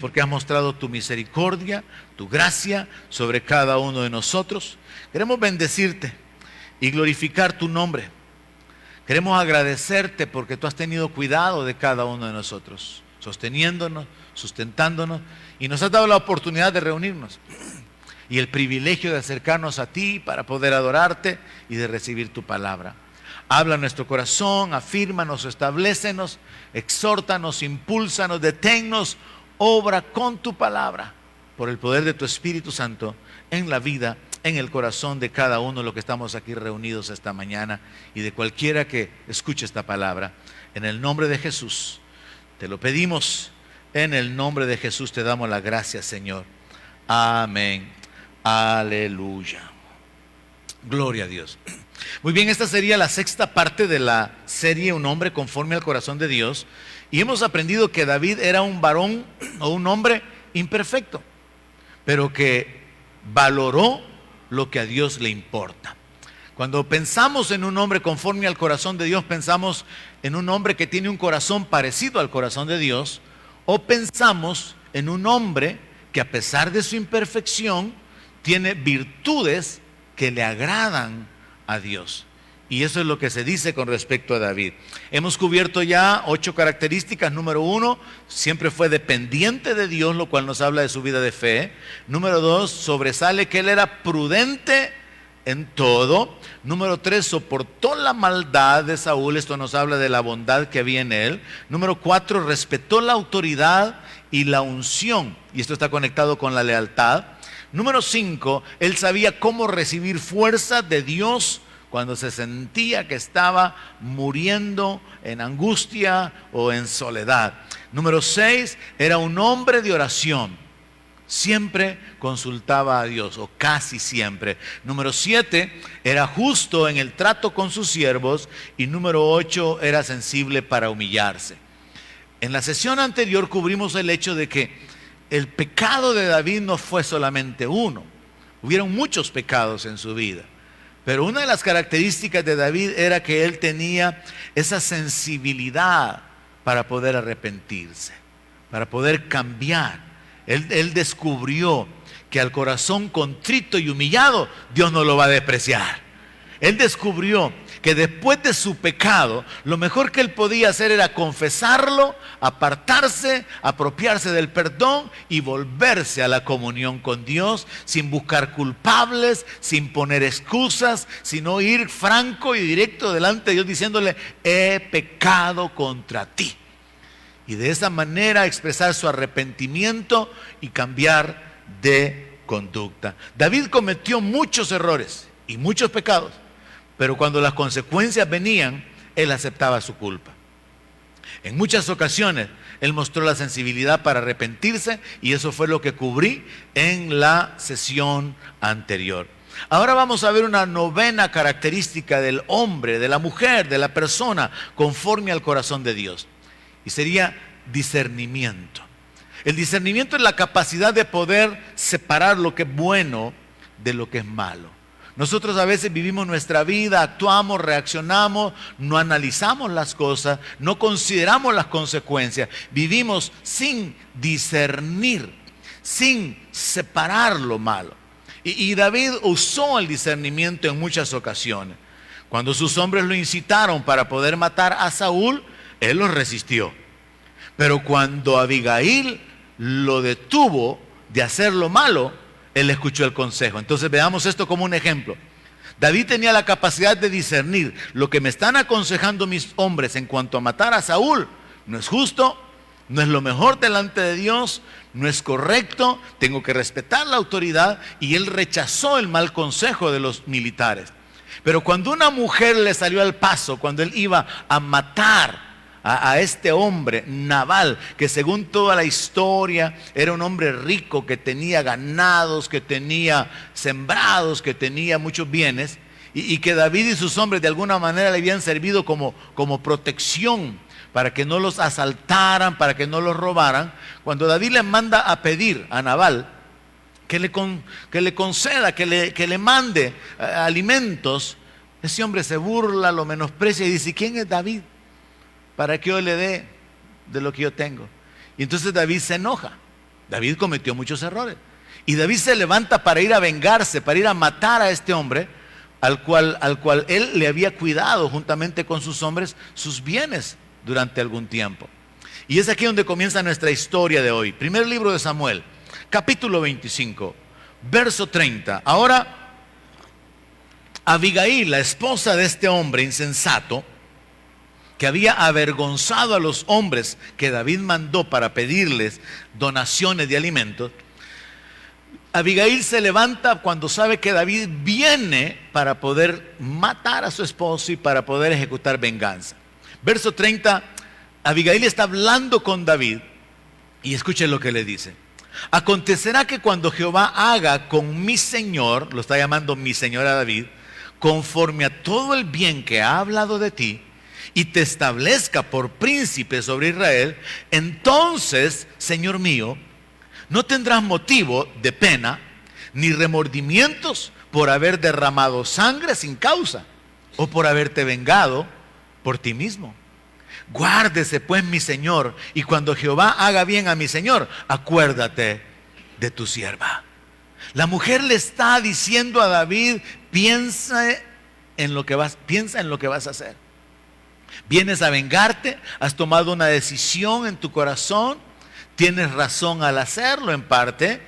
porque has mostrado tu misericordia, tu gracia sobre cada uno de nosotros. Queremos bendecirte y glorificar tu nombre. Queremos agradecerte porque tú has tenido cuidado de cada uno de nosotros, sosteniéndonos, sustentándonos, y nos has dado la oportunidad de reunirnos y el privilegio de acercarnos a ti para poder adorarte y de recibir tu palabra. Habla nuestro corazón, afírmanos, establécenos, exhórtanos, impúlsanos, deténnos, obra con tu palabra, por el poder de tu Espíritu Santo, en la vida, en el corazón de cada uno de los que estamos aquí reunidos esta mañana y de cualquiera que escuche esta palabra. En el nombre de Jesús, te lo pedimos, en el nombre de Jesús te damos la gracia, Señor. Amén. Aleluya. Gloria a Dios. Muy bien, esta sería la sexta parte de la serie Un hombre conforme al corazón de Dios. Y hemos aprendido que David era un varón o un hombre imperfecto, pero que valoró lo que a Dios le importa. Cuando pensamos en un hombre conforme al corazón de Dios, pensamos en un hombre que tiene un corazón parecido al corazón de Dios, o pensamos en un hombre que a pesar de su imperfección tiene virtudes que le agradan a Dios. Y eso es lo que se dice con respecto a David. Hemos cubierto ya 8 características. Número 1, siempre fue dependiente de Dios, lo cual nos habla de su vida de fe. Número 2, sobresale que él era prudente en todo. Número 3, soportó la maldad de Saúl. Esto nos habla de la bondad que había en él. Número 4, respetó la autoridad y la unción. Y esto está conectado con la lealtad. Número 5, él sabía cómo recibir fuerza de Dios cuando se sentía que estaba muriendo en angustia o en soledad. Número 6, era un hombre de oración. Siempre consultaba a Dios, o casi siempre. Número 7, era justo en el trato con sus siervos. Y número 8, era sensible para humillarse. En la sesión anterior cubrimos el hecho de que el pecado de David no fue solamente uno. Hubieron muchos pecados en su vida. Pero una de las características de David era que él tenía esa sensibilidad para poder arrepentirse, para poder cambiar. Él descubrió que al corazón contrito y humillado, Dios no lo va a despreciar. Él descubrió que después de su pecado, lo mejor que él podía hacer era confesarlo, apartarse, apropiarse del perdón y volverse a la comunión con Dios, sin buscar culpables, sin poner excusas, sino ir franco y directo delante de Dios diciéndole: he pecado contra ti. Y de esa manera expresar su arrepentimiento y cambiar de conducta. David cometió muchos errores y muchos pecados, pero cuando las consecuencias venían, él aceptaba su culpa. En muchas ocasiones, él mostró la sensibilidad para arrepentirse, y eso fue lo que cubrí en la sesión anterior. Ahora vamos a ver una novena característica del hombre, de la mujer, de la persona, conforme al corazón de Dios. Y sería discernimiento. El discernimiento es la capacidad de poder separar lo que es bueno de lo que es malo. Nosotros a veces vivimos nuestra vida, actuamos, reaccionamos, no analizamos las cosas, no consideramos las consecuencias. Vivimos sin discernir, sin separar lo malo. Y David usó el discernimiento en muchas ocasiones. Cuando sus hombres lo incitaron para poder matar a Saúl, él los resistió. Pero cuando Abigail lo detuvo de hacer lo malo, él escuchó el consejo. Entonces veamos esto como un ejemplo. David tenía la capacidad de discernir: lo que me están aconsejando mis hombres en cuanto a matar a Saúl no es justo, no es lo mejor delante de Dios, no es correcto, tengo que respetar la autoridad. Y él rechazó el mal consejo de los militares. Pero cuando una mujer le salió al paso, cuando él iba a matar a este hombre, Nabal, que según toda la historia era un hombre rico, que tenía ganados, que tenía sembrados, que tenía muchos bienes, y que David y sus hombres de alguna manera le habían servido como protección para que no los asaltaran, para que no los robaran. Cuando David le manda a pedir a Nabal que le conceda, que le mande alimentos, ese hombre se burla, lo menosprecia y dice: ¿quién es David para que yo le dé de lo que yo tengo? Y entonces David se enoja David cometió muchos errores. Y David se levanta para ir a vengarse, para ir a matar a este hombre, al cual él le había cuidado juntamente con sus hombres, sus bienes durante algún tiempo. Y es aquí donde comienza nuestra historia de hoy. Primer libro de Samuel, capítulo 25, verso 30. Ahora, Abigail, la esposa de este hombre insensato, que había avergonzado a los hombres que David mandó para pedirles donaciones de alimentos, Abigail se levanta cuando sabe que David viene para poder matar a su esposo y para poder ejecutar venganza. Verso 30, Abigail está hablando con David y escuchen lo que le dice. Acontecerá que cuando Jehová haga con mi señor, lo está llamando mi señor a David, conforme a todo el bien que ha hablado de ti, y te establezca por príncipe sobre Israel, entonces, Señor mío, no tendrás motivo de pena ni remordimientos por haber derramado sangre sin causa o por haberte vengado por ti mismo. Guárdese pues mi Señor, y cuando Jehová haga bien a mi Señor, acuérdate de tu sierva. La mujer le está diciendo a David, piensa en lo que vas a hacer. Vienes a vengarte, has tomado una decisión en tu corazón, tienes razón al hacerlo en parte,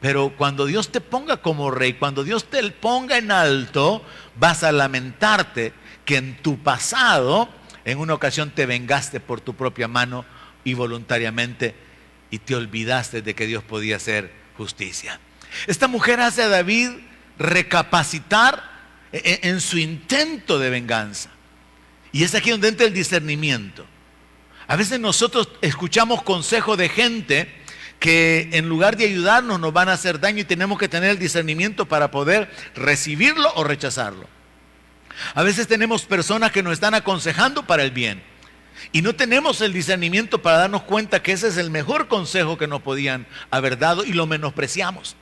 pero cuando Dios te ponga como rey, cuando Dios te ponga en alto, vas a lamentarte que en tu pasado, en una ocasión te vengaste por tu propia mano y voluntariamente, y te olvidaste de que Dios podía hacer justicia. Esta mujer hace a David recapacitar en su intento de venganza. Y es aquí donde entra el discernimiento. A veces nosotros escuchamos consejos de gente que en lugar de ayudarnos nos van a hacer daño, y tenemos que tener el discernimiento para poder recibirlo o rechazarlo. A veces tenemos personas que nos están aconsejando para el bien y no tenemos el discernimiento para darnos cuenta que ese es el mejor consejo que nos podían haber dado y lo menospreciamos.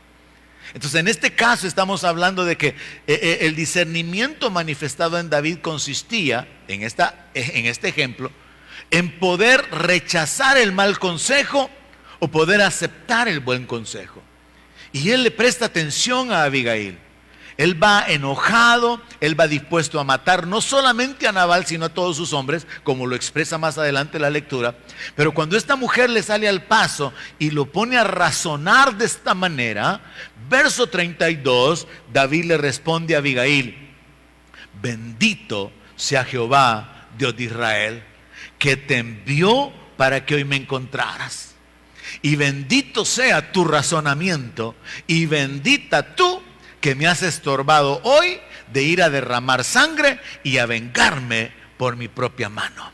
Entonces, en este caso estamos hablando de que el discernimiento manifestado en David consistía, en este ejemplo, en poder rechazar el mal consejo o poder aceptar el buen consejo. Y él le presta atención a Abigail. Él va enojado, él va dispuesto a matar no solamente a Nabal, sino a todos sus hombres, como lo expresa más adelante la lectura. Pero cuando esta mujer le sale al paso y lo pone a razonar de esta manera, verso 32, David le responde a Abigail: bendito sea Jehová, Dios de Israel, que te envió para que hoy me encontraras. Y bendito sea tu razonamiento, y bendita tú que me has estorbado hoy de ir a derramar sangre y a vengarme por mi propia mano.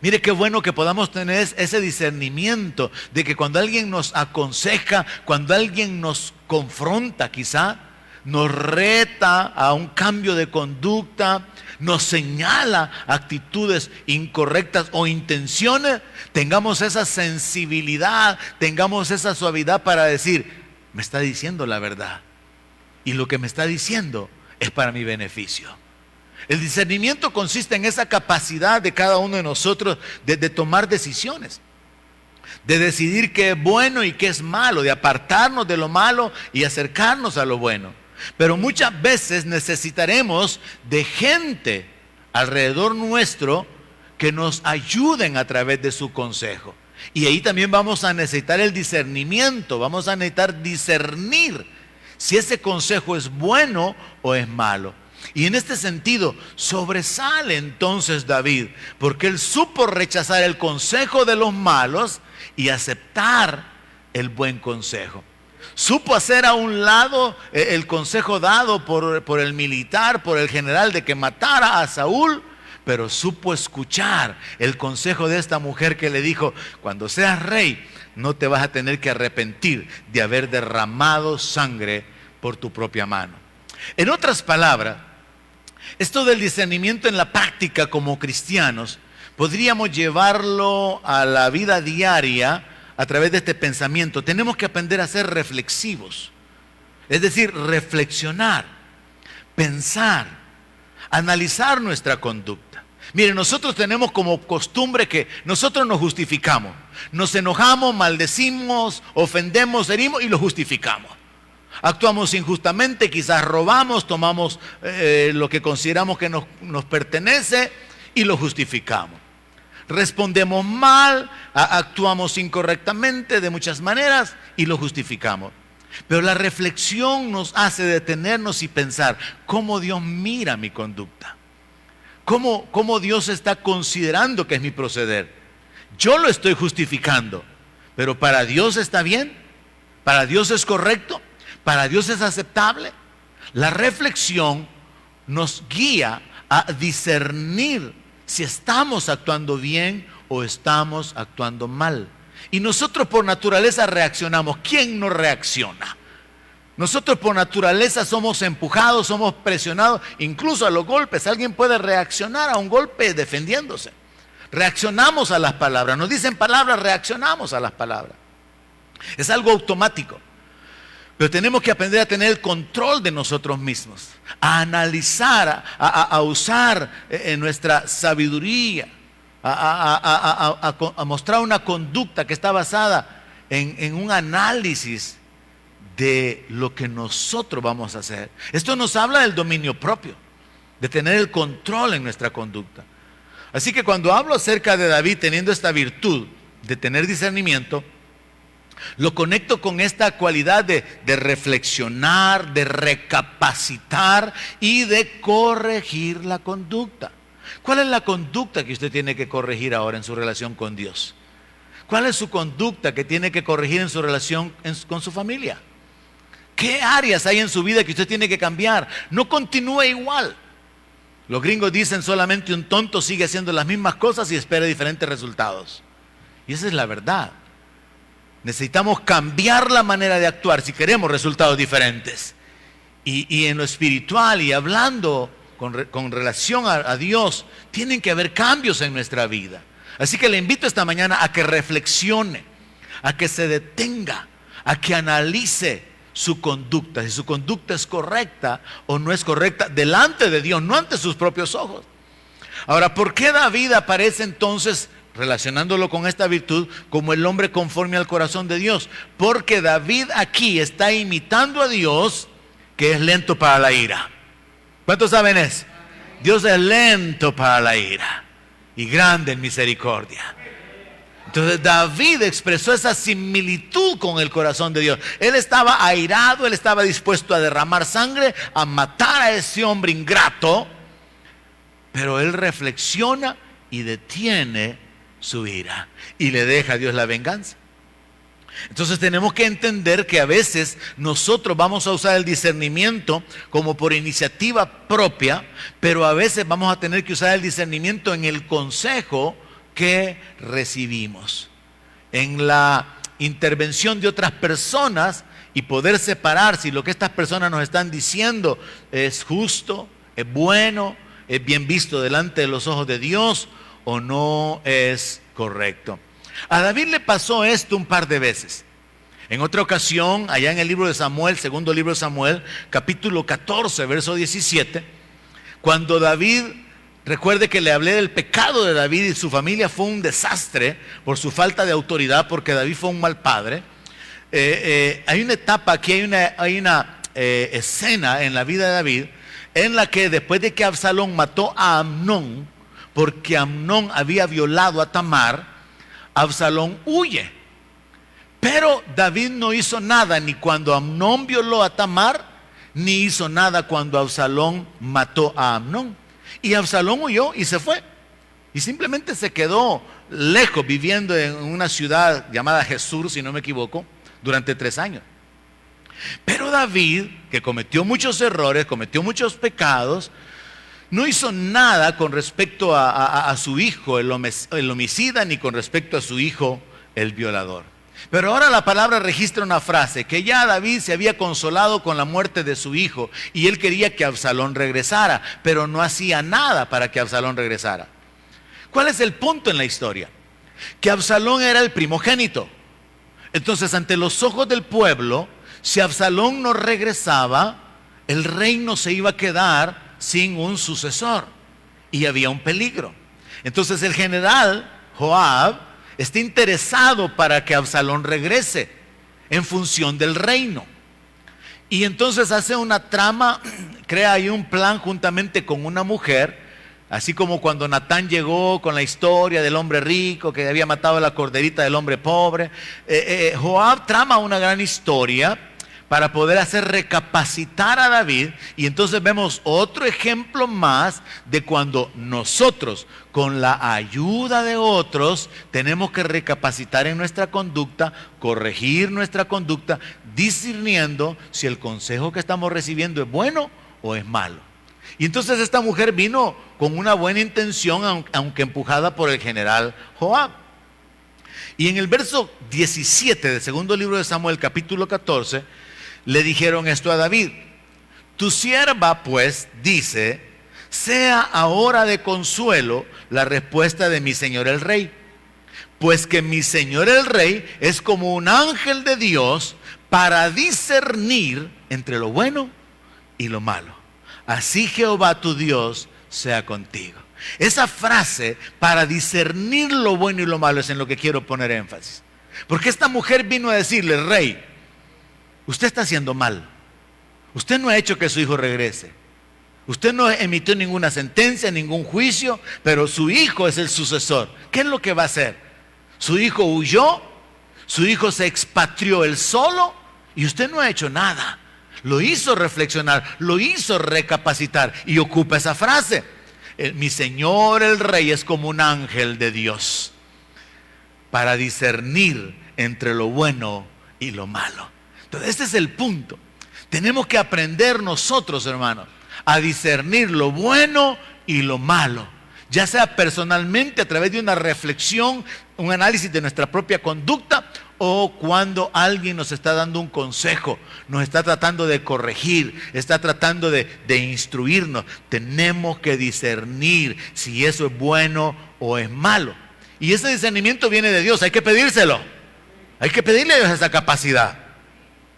Mire qué bueno que podamos tener ese discernimiento de que cuando alguien nos aconseja, cuando alguien nos confronta quizá, nos reta a un cambio de conducta, nos señala actitudes incorrectas o intenciones, tengamos esa sensibilidad, tengamos esa suavidad para decir, me está diciendo la verdad. Y lo que me está diciendo es para mi beneficio. El discernimiento consiste en esa capacidad de cada uno de nosotros de tomar decisiones, de decidir qué es bueno y qué es malo, de apartarnos de lo malo y acercarnos a lo bueno. Pero muchas veces necesitaremos de gente alrededor nuestro que nos ayuden a través de su consejo. Y ahí también vamos a necesitar el discernimiento, vamos a necesitar discernir si ese consejo es bueno o es malo. Y en este sentido sobresale entonces David, porque él supo rechazar el consejo de los malos y aceptar el buen consejo. Supo hacer a un lado el consejo dado por el militar, por el general, de que matara a Saúl, pero supo escuchar el consejo de esta mujer que le dijo: cuando seas rey, no te vas a tener que arrepentir de haber derramado sangre por tu propia mano. En otras palabras, esto del discernimiento en la práctica como cristianos, podríamos llevarlo a la vida diaria a través de este pensamiento. Tenemos que aprender a ser reflexivos, es decir, reflexionar, pensar, analizar nuestra conducta. Miren, nosotros tenemos como costumbre que nosotros nos justificamos. Nos enojamos, maldecimos, ofendemos, herimos y lo justificamos. Actuamos injustamente, quizás robamos, tomamos lo que consideramos que nos pertenece y lo justificamos. Respondemos mal, actuamos incorrectamente de muchas maneras y lo justificamos. Pero la reflexión nos hace detenernos y pensar cómo Dios mira mi conducta. Cómo Dios está considerando que es mi proceder. Yo lo estoy justificando, pero ¿para Dios está bien? ¿Para Dios es correcto? ¿Para Dios es aceptable? La reflexión nos guía a discernir si estamos actuando bien o estamos actuando mal. Y nosotros por naturaleza reaccionamos. ¿Quién no reacciona? Nosotros por naturaleza somos empujados, somos presionados, incluso a los golpes. Alguien puede reaccionar a un golpe defendiéndose. Reaccionamos a las palabras. Nos dicen palabras, reaccionamos a las palabras. Es algo automático. Pero tenemos que aprender a tener el control de nosotros mismos, a analizar, a usar nuestra sabiduría, a mostrar una conducta que está basada en un análisis de lo que nosotros vamos a hacer. Esto nos habla del dominio propio, de tener el control en nuestra conducta. Así que cuando hablo acerca de David teniendo esta virtud de tener discernimiento, lo conecto con esta cualidad de reflexionar, de recapacitar y de corregir la conducta. ¿Cuál es la conducta que usted tiene que corregir ahora en su relación con Dios? ¿Cuál es su conducta que tiene que corregir en su relación con su familia? ¿Qué áreas hay en su vida que usted tiene que cambiar? No continúe igual. Los gringos dicen solamente un tonto sigue haciendo las mismas cosas y espera diferentes resultados. Y esa es la verdad. Necesitamos cambiar la manera de actuar si queremos resultados diferentes. Y en lo espiritual y hablando con relación a Dios, tienen que haber cambios en nuestra vida. Así que le invito esta mañana a que reflexione, a que se detenga, a que analice su conducta, si su conducta es correcta o no es correcta delante de Dios, no ante sus propios ojos. Ahora, ¿por qué David aparece entonces, relacionándolo con esta virtud, como el hombre conforme al corazón de Dios? Porque David aquí está imitando a Dios, que es lento para la ira. ¿Cuántos saben eso? Dios es lento para la ira y grande en misericordia. Entonces David expresó esa similitud con el corazón de Dios. Él estaba airado, él estaba dispuesto a derramar sangre, a matar a ese hombre ingrato, pero él reflexiona y detiene su ira y le deja a Dios la venganza. Entonces tenemos que entender que a veces nosotros vamos a usar el discernimiento como por iniciativa propia, pero a veces vamos a tener que usar el discernimiento en el consejo que recibimos, en la intervención de otras personas y poder separar si lo que estas personas nos están diciendo es justo, es bueno, es bien visto delante de los ojos de Dios o no es correcto. A David le pasó esto un par de veces. En otra ocasión, allá en el libro de Samuel, segundo libro de Samuel, capítulo 14, verso 17, cuando David, recuerde que le hablé del pecado de David y su familia fue un desastre por su falta de autoridad, porque David fue un mal padre. Hay una etapa aquí, hay una escena en la vida de David en la que después de que Absalón mató a Amnón, porque Amnón había violado a Tamar, Absalón huye. Pero David no hizo nada ni cuando Amnón violó a Tamar, ni hizo nada cuando Absalón mató a Amnón. Y Absalón huyó y se fue. Y simplemente se quedó lejos, viviendo en una ciudad llamada Jesús, si no me equivoco, durante 3 años. Pero David, que cometió muchos errores, cometió muchos pecados, no hizo nada con respecto a su hijo, el homicida, ni con respecto a su hijo, el violador. Pero ahora la palabra registra una frase, que ya David se había consolado con la muerte de su hijo y él quería que Absalón regresara, pero no hacía nada para que Absalón regresara. ¿Cuál es el punto en la historia? Que Absalón era el primogénito. Entonces, ante los ojos del pueblo, si Absalón no regresaba, el reino se iba a quedar sin un sucesor y había un peligro. Entonces el general Joab está interesado para que Absalón regrese en función del reino. Y entonces hace una trama, crea ahí un plan juntamente con una mujer, así como cuando Natán llegó con la historia del hombre rico que había matado a la corderita del hombre pobre. Joab trama una gran historia para poder hacer recapacitar a David, y entonces vemos otro ejemplo más de cuando nosotros, con la ayuda de otros, tenemos que recapacitar en nuestra conducta, corregir nuestra conducta, discerniendo si el consejo que estamos recibiendo es bueno o es malo. Y entonces esta mujer vino con una buena intención, aunque empujada por el general Joab. Y en el verso 17 del segundo libro de Samuel, capítulo 14, le dijeron esto a David: tu sierva pues dice, sea ahora de consuelo la respuesta de mi señor el rey, pues que mi señor el rey es como un ángel de Dios para discernir entre lo bueno y lo malo. Así Jehová tu Dios sea contigo. Esa frase, para discernir lo bueno y lo malo, es en lo que quiero poner énfasis. Porque esta mujer vino a decirle: rey, usted está haciendo mal. Usted no ha hecho que su hijo regrese. Usted no emitió ninguna sentencia, ningún juicio, pero su hijo es el sucesor. ¿Qué es lo que va a hacer? Su hijo huyó, su hijo se expatrió él solo y usted no ha hecho nada. Lo hizo reflexionar, lo hizo recapacitar, y ocupa esa frase: mi señor el rey es como un ángel de Dios para discernir entre lo bueno y lo malo. Entonces este es el punto. Tenemos que aprender nosotros, hermanos, a discernir lo bueno y lo malo, ya sea personalmente a través de una reflexión, un análisis de nuestra propia conducta, o cuando alguien nos está dando un consejo, nos está tratando de corregir, está tratando de instruirnos. Tenemos que discernir si eso es bueno o es malo. Y ese discernimiento viene de Dios, hay que pedírselo. Hay que pedirle a Dios esa capacidad.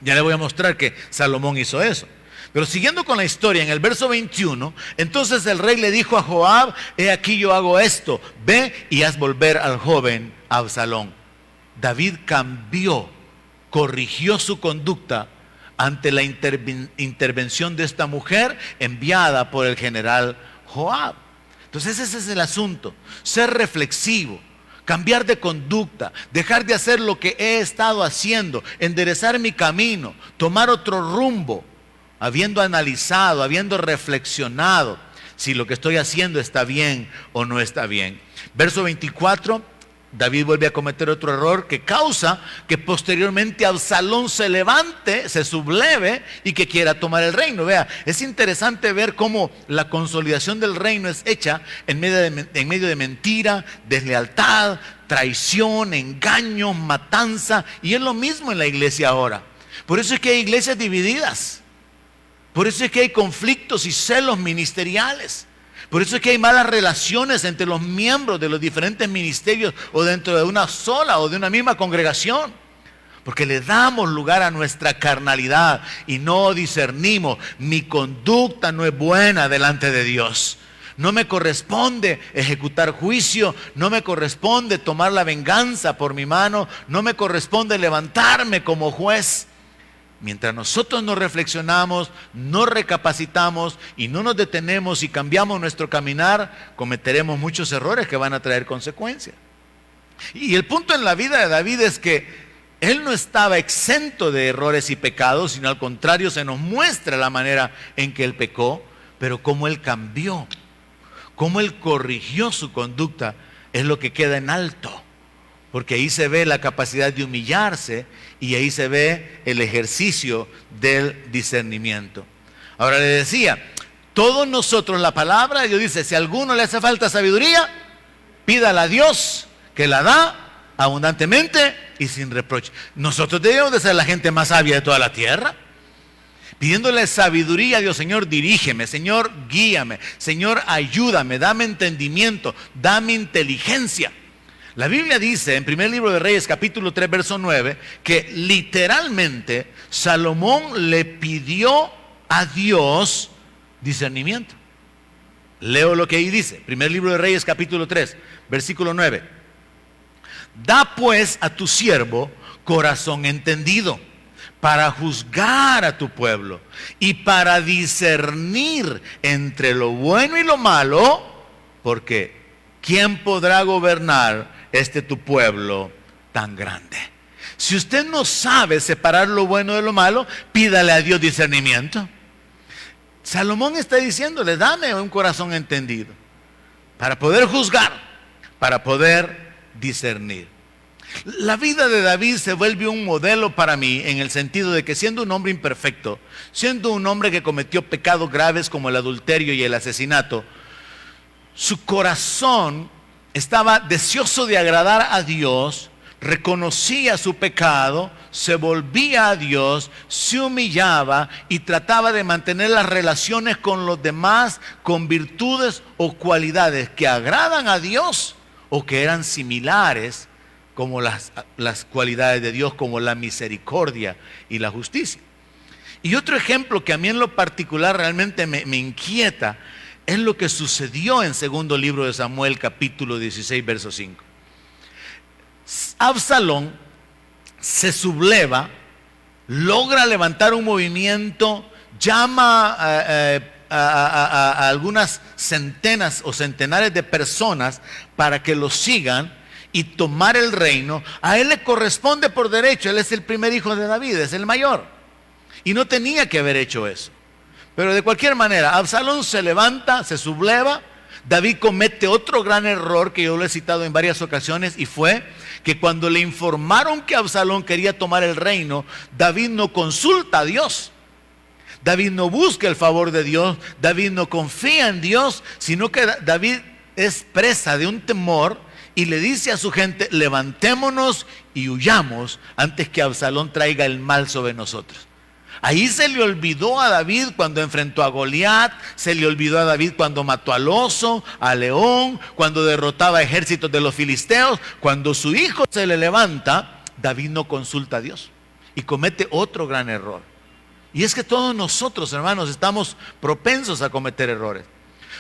Ya le voy a mostrar que Salomón hizo eso. Pero siguiendo con la historia, en el verso 21, entonces el rey le dijo a Joab: he aquí yo hago esto, ve y haz volver al joven Absalón. David cambió, corrigió su conducta ante la intervención de esta mujer enviada por el general Joab. Entonces ese es el asunto: ser reflexivo, cambiar de conducta, dejar de hacer lo que he estado haciendo, enderezar mi camino, tomar otro rumbo, habiendo analizado, habiendo reflexionado si lo que estoy haciendo está bien o no está bien. Verso 24, David vuelve a cometer otro error que causa que posteriormente Absalón se levante, se subleve y que quiera tomar el reino. Vea, es interesante ver cómo la consolidación del reino es hecha en medio de mentira, deslealtad, traición, engaño, matanza, y es lo mismo en la iglesia ahora. Por eso es que hay iglesias divididas, por eso es que hay conflictos y celos ministeriales. Por eso es que hay malas relaciones entre los miembros de los diferentes ministerios o dentro de una sola o de una misma congregación. Porque le damos lugar a nuestra carnalidad y no discernimos. Mi conducta no es buena delante de Dios. No me corresponde ejecutar juicio, no me corresponde tomar la venganza por mi mano, no me corresponde levantarme como juez. Mientras nosotros no reflexionamos, no recapacitamos y no nos detenemos y cambiamos nuestro caminar, cometeremos muchos errores que van a traer consecuencias. Y el punto en la vida de David es que él no estaba exento de errores y pecados, sino al contrario, se nos muestra la manera en que él pecó, pero cómo él cambió, cómo él corrigió su conducta, es lo que queda en alto. Porque ahí se ve la capacidad de humillarse y ahí se ve el ejercicio del discernimiento. Ahora le decía, todos nosotros, la palabra de Dios dice: si a alguno le hace falta sabiduría, pídala a Dios, que la da abundantemente y sin reproche. Nosotros debemos de ser la gente más sabia de toda la tierra, pidiéndole sabiduría a Dios. Señor, dirígeme, Señor, guíame, Señor, ayúdame, dame entendimiento, dame inteligencia. La Biblia dice en primer libro de Reyes, capítulo 3, verso 9, que literalmente Salomón le pidió a Dios discernimiento. Leo lo que ahí dice, primer libro de Reyes capítulo 3, versículo 9. Da pues a tu siervo corazón entendido para juzgar a tu pueblo y para discernir entre lo bueno y lo malo, porque ¿quién podrá gobernar tu pueblo tan grande? Si usted no sabe separar lo bueno de lo malo, pídale a Dios discernimiento. Salomón está diciéndole, dame un corazón entendido para poder juzgar, para poder discernir. La vida de David se vuelve un modelo para mí en el sentido de que siendo un hombre imperfecto, siendo un hombre que cometió pecados graves como el adulterio y el asesinato, su corazón estaba deseoso de agradar a Dios, reconocía su pecado, se volvía a Dios, se humillaba y trataba de mantener las relaciones con los demás con virtudes o cualidades que agradan a Dios o que eran similares como las cualidades de Dios, como la misericordia y la justicia. Y otro ejemplo que a mí en lo particular realmente me inquieta es lo que sucedió en segundo libro de Samuel capítulo 16 verso 5. Absalón se subleva, logra levantar un movimiento, llama a algunas centenas o centenares de personas para que lo sigan y tomar el reino. A él le corresponde por derecho, él es el primer hijo de David, es el mayor, y no tenía que haber hecho eso. Pero de cualquier manera, Absalón se levanta, se subleva. David comete otro gran error que yo lo he citado en varias ocasiones, y fue que cuando le informaron que Absalón quería tomar el reino, David no consulta a Dios. David no busca el favor de Dios, David no confía en Dios, sino que David es presa de un temor y le dice a su gente, levantémonos y huyamos antes que Absalón traiga el mal sobre nosotros. Ahí se le olvidó a David cuando enfrentó a Goliat, se le olvidó a David cuando mató al oso, al león, cuando derrotaba ejércitos de los filisteos. Cuando su hijo se le levanta, David no consulta a Dios y comete otro gran error. Y es que todos nosotros, hermanos, estamos propensos a cometer errores.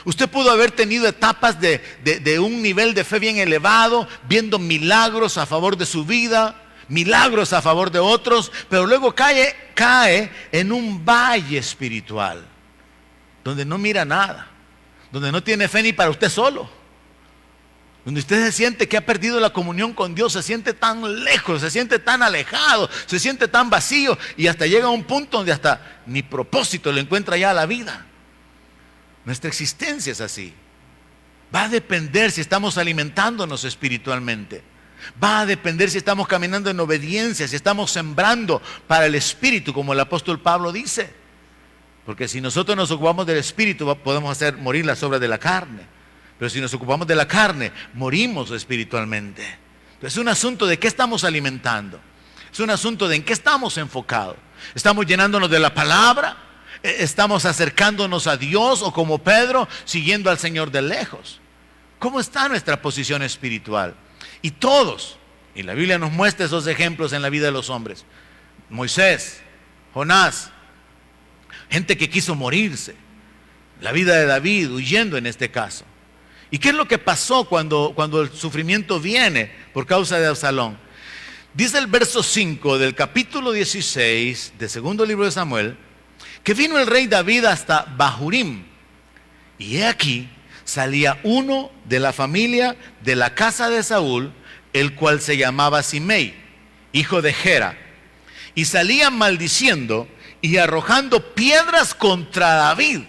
Usted pudo haber tenido etapas de un nivel de fe bien elevado, viendo milagros a favor de su vida, milagros a favor de otros, pero luego cae en un valle espiritual, donde no mira nada, donde no tiene fe ni para usted solo, donde usted se siente que ha perdido la comunión con Dios, se siente tan lejos, se siente tan alejado, se siente tan vacío, y hasta llega a un punto donde hasta ni propósito le encuentra ya a la vida. Nuestra existencia es así. Va a depender si estamos alimentándonos espiritualmente. Va a depender si estamos caminando en obediencia, si estamos sembrando para el Espíritu, como el apóstol Pablo dice. Porque si nosotros nos ocupamos del Espíritu, podemos hacer morir las obras de la carne. Pero si nos ocupamos de la carne, morimos espiritualmente. Entonces es un asunto de qué estamos alimentando. Es un asunto de en qué estamos enfocados. ¿Estamos llenándonos de la palabra? ¿Estamos acercándonos a Dios, o como Pedro, siguiendo al Señor de lejos? ¿Cómo está nuestra posición espiritual? Y todos, y la Biblia nos muestra esos ejemplos en la vida de los hombres. Moisés, Jonás, gente que quiso morirse. La vida de David, huyendo en este caso. ¿Y qué es lo que pasó cuando el sufrimiento viene por causa de Absalón? Dice el verso 5 del capítulo 16 del segundo libro de Samuel, que vino el rey David hasta Bahurim, y he aquí salía uno de la familia de la casa de Saúl, el cual se llamaba Simei, hijo de Gera, y salía maldiciendo y arrojando piedras contra David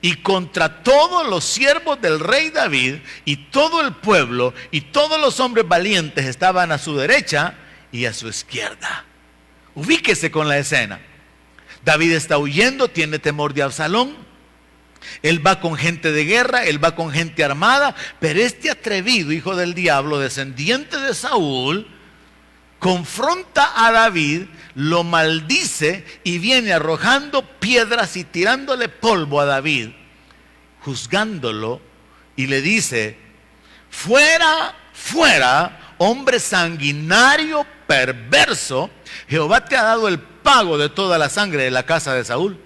y contra todos los siervos del rey David, y todo el pueblo y todos los hombres valientes estaban a su derecha y a su izquierda. Ubíquese con la escena. David está huyendo, tiene temor de Absalón. Él va con gente de guerra, él va con gente armada, pero este atrevido hijo del diablo, descendiente de Saúl, confronta a David, lo maldice y viene arrojando piedras y tirándole polvo a David, juzgándolo, y le dice: fuera, fuera, hombre sanguinario, perverso, Jehová te ha dado el pago de toda la sangre de la casa de Saúl.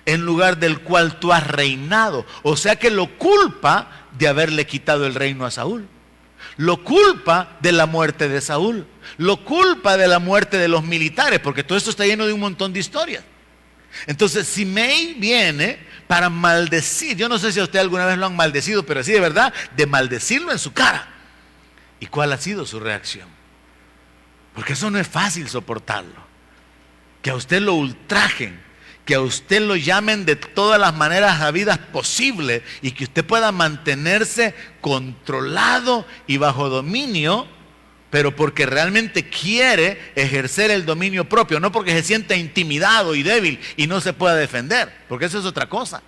en lugar del cual tú has reinado. O sea que lo culpa de haberle quitado el reino a Saúl. Lo culpa de la muerte de Saúl. Lo culpa de la muerte de los militares, porque todo esto está lleno de un montón de historias. Entonces Simei viene para maldecir. Yo no sé si a usted alguna vez lo han maldecido, pero así de verdad, de maldecirlo en su cara. ¿Y cuál ha sido su reacción? Porque eso no es fácil soportarlo. Que a usted lo ultrajen, que a usted lo llamen de todas las maneras habidas posibles y que usted pueda mantenerse controlado y bajo dominio, pero porque realmente quiere ejercer el dominio propio, no porque se sienta intimidado y débil y no se pueda defender, porque eso es otra cosa.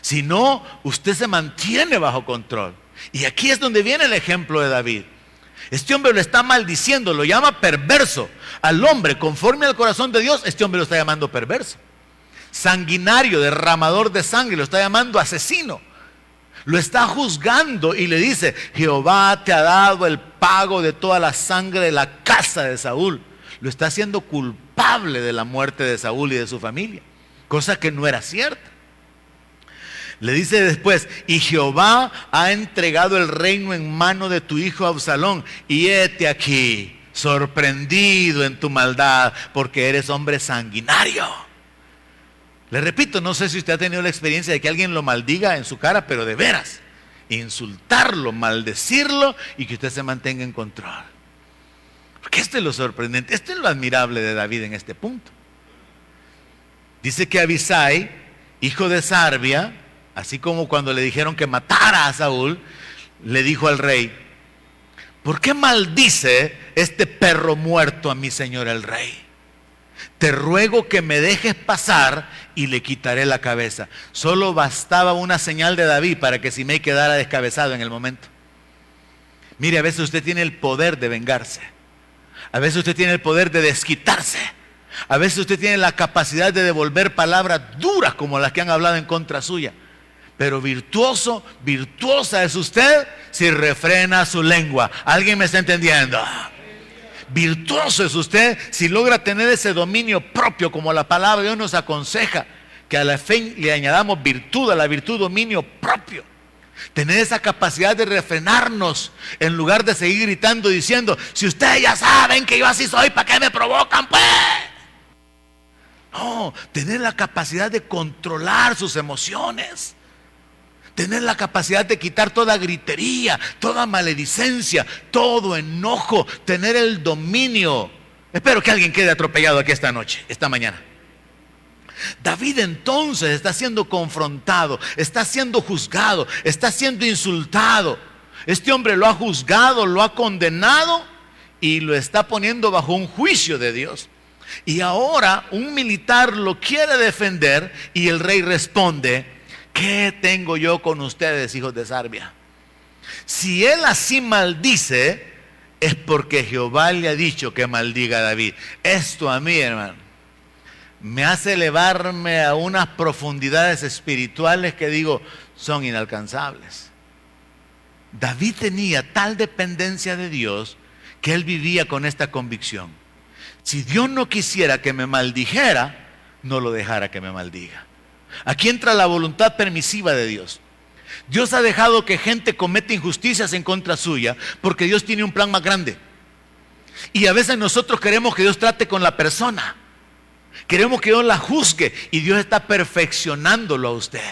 Si no, usted se mantiene bajo control. Y aquí es donde viene el ejemplo de David. Este hombre lo está maldiciendo, lo llama perverso. Al hombre, conforme al corazón de Dios, este hombre lo está llamando perverso. Sanguinario, derramador de sangre, lo está llamando asesino. Lo está juzgando y le dice: Jehová te ha dado el pago de toda la sangre de la casa de Saúl. Lo está haciendo culpable de la muerte de Saúl y de su familia, cosa que no era cierta. Le dice después: y Jehová ha entregado el reino en mano de tu hijo Absalón, y hete aquí, sorprendido en tu maldad, porque eres hombre sanguinario. Le repito, no sé si usted ha tenido la experiencia de que alguien lo maldiga en su cara, pero de veras, insultarlo, maldecirlo y que usted se mantenga en control. Porque esto es lo sorprendente, esto es lo admirable de David en este punto. Dice que Abisai, hijo de Sarbia, así como cuando le dijeron que matara a Saúl, le dijo al rey: ¿por qué maldice este perro muerto a mi señor el rey? Te ruego que me dejes pasar y le quitaré la cabeza. Solo bastaba una señal de David para que Simei quedara descabezado en el momento. Mire, a veces usted tiene el poder de vengarse. A veces usted tiene el poder de desquitarse. A veces usted tiene la capacidad de devolver palabras duras como las que han hablado en contra suya. Pero virtuoso, virtuosa es usted si refrena su lengua. ¿Alguien me está entendiendo? Virtuoso es usted si logra tener ese dominio propio, como la palabra de Dios nos aconseja, que a la fe le añadamos virtud, a la virtud dominio propio. Tener esa capacidad de refrenarnos en lugar de seguir gritando diciendo: si ustedes ya saben que yo así soy, ¿para qué me provocan pues? No, tener la capacidad de controlar sus emociones. Tener la capacidad de quitar toda gritería, toda maledicencia, todo enojo, tener el dominio. Espero que alguien quede atropellado aquí esta mañana. David entonces está siendo confrontado, está siendo juzgado, está siendo insultado. Este hombre lo ha juzgado, lo ha condenado y lo está poniendo bajo un juicio de Dios. Y ahora un militar lo quiere defender y el rey responde: ¿qué tengo yo con ustedes, hijos de Sarbia? Si él así maldice, es porque Jehová le ha dicho que maldiga a David. Esto a mí, hermano, me hace elevarme a unas profundidades espirituales que digo son inalcanzables. David tenía tal dependencia de Dios que él vivía con esta convicción: si Dios no quisiera que me maldijera, no lo dejara que me maldiga. Aquí entra la voluntad permisiva de Dios. Dios ha dejado que gente cometa injusticias en contra suya porque Dios tiene un plan más grande. Y a veces nosotros queremos que Dios trate con la persona. Queremos que Dios la juzgue y Dios está perfeccionándolo a usted.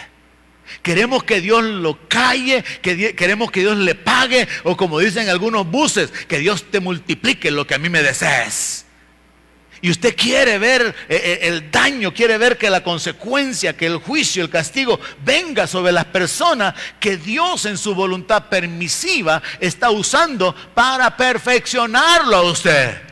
Queremos que Dios lo calle, queremos que Dios le pague, o como dicen algunos buses, que Dios te multiplique lo que a mí me desees. Y usted quiere ver el daño, quiere ver que la consecuencia, que el juicio, el castigo venga sobre las personas que Dios en su voluntad permisiva está usando para perfeccionarlo a usted.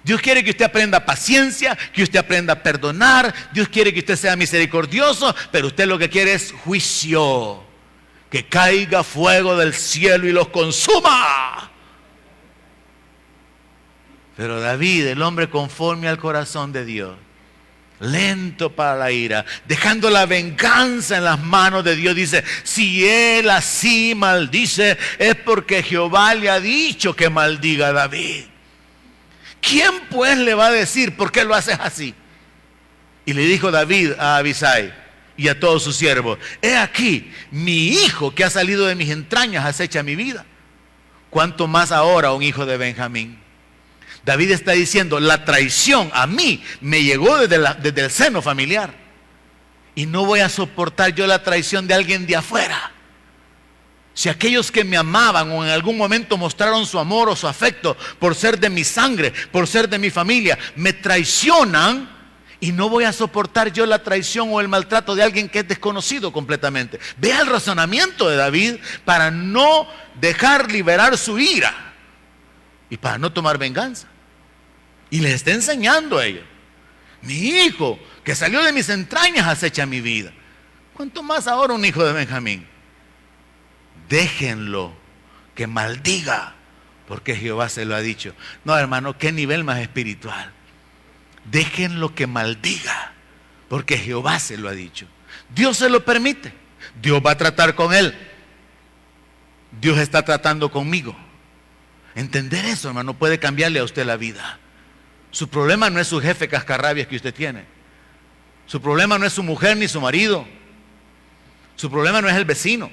Dios quiere que usted aprenda paciencia, que usted aprenda a perdonar. Dios quiere que usted sea misericordioso, pero usted lo que quiere es juicio. Que caiga fuego del cielo y los consuma. Pero David, el hombre conforme al corazón de Dios, lento para la ira, dejando la venganza en las manos de Dios, dice: si él así maldice, es porque Jehová le ha dicho que maldiga a David. ¿Quién pues le va a decir por qué lo haces así? Y le dijo David a Abisai y a todos sus siervos: he aquí, mi hijo que ha salido de mis entrañas acecha mi vida. ¿Cuánto más ahora un hijo de Benjamín? David está diciendo: la traición a mí me llegó desde el seno familiar. Y no voy a soportar yo la traición de alguien de afuera. Si aquellos que me amaban o en algún momento mostraron su amor o su afecto por ser de mi sangre, por ser de mi familia, me traicionan, y no voy a soportar yo la traición o el maltrato de alguien que es desconocido completamente. Vea el razonamiento de David para no dejar liberar su ira y para no tomar venganza. Y les está enseñando a ellos: mi hijo que salió de mis entrañas acecha mi vida. ¿Cuánto más ahora un hijo de Benjamín? Déjenlo que maldiga, porque Jehová se lo ha dicho. No, hermano, qué nivel más espiritual. Déjenlo que maldiga, porque Jehová se lo ha dicho. Dios se lo permite. Dios va a tratar con él. Dios está tratando conmigo. Entender eso, hermano, puede cambiarle a usted la vida. Su problema no es su jefe cascarrabias que usted tiene. Su problema no es su mujer ni su marido. Su problema no es el vecino.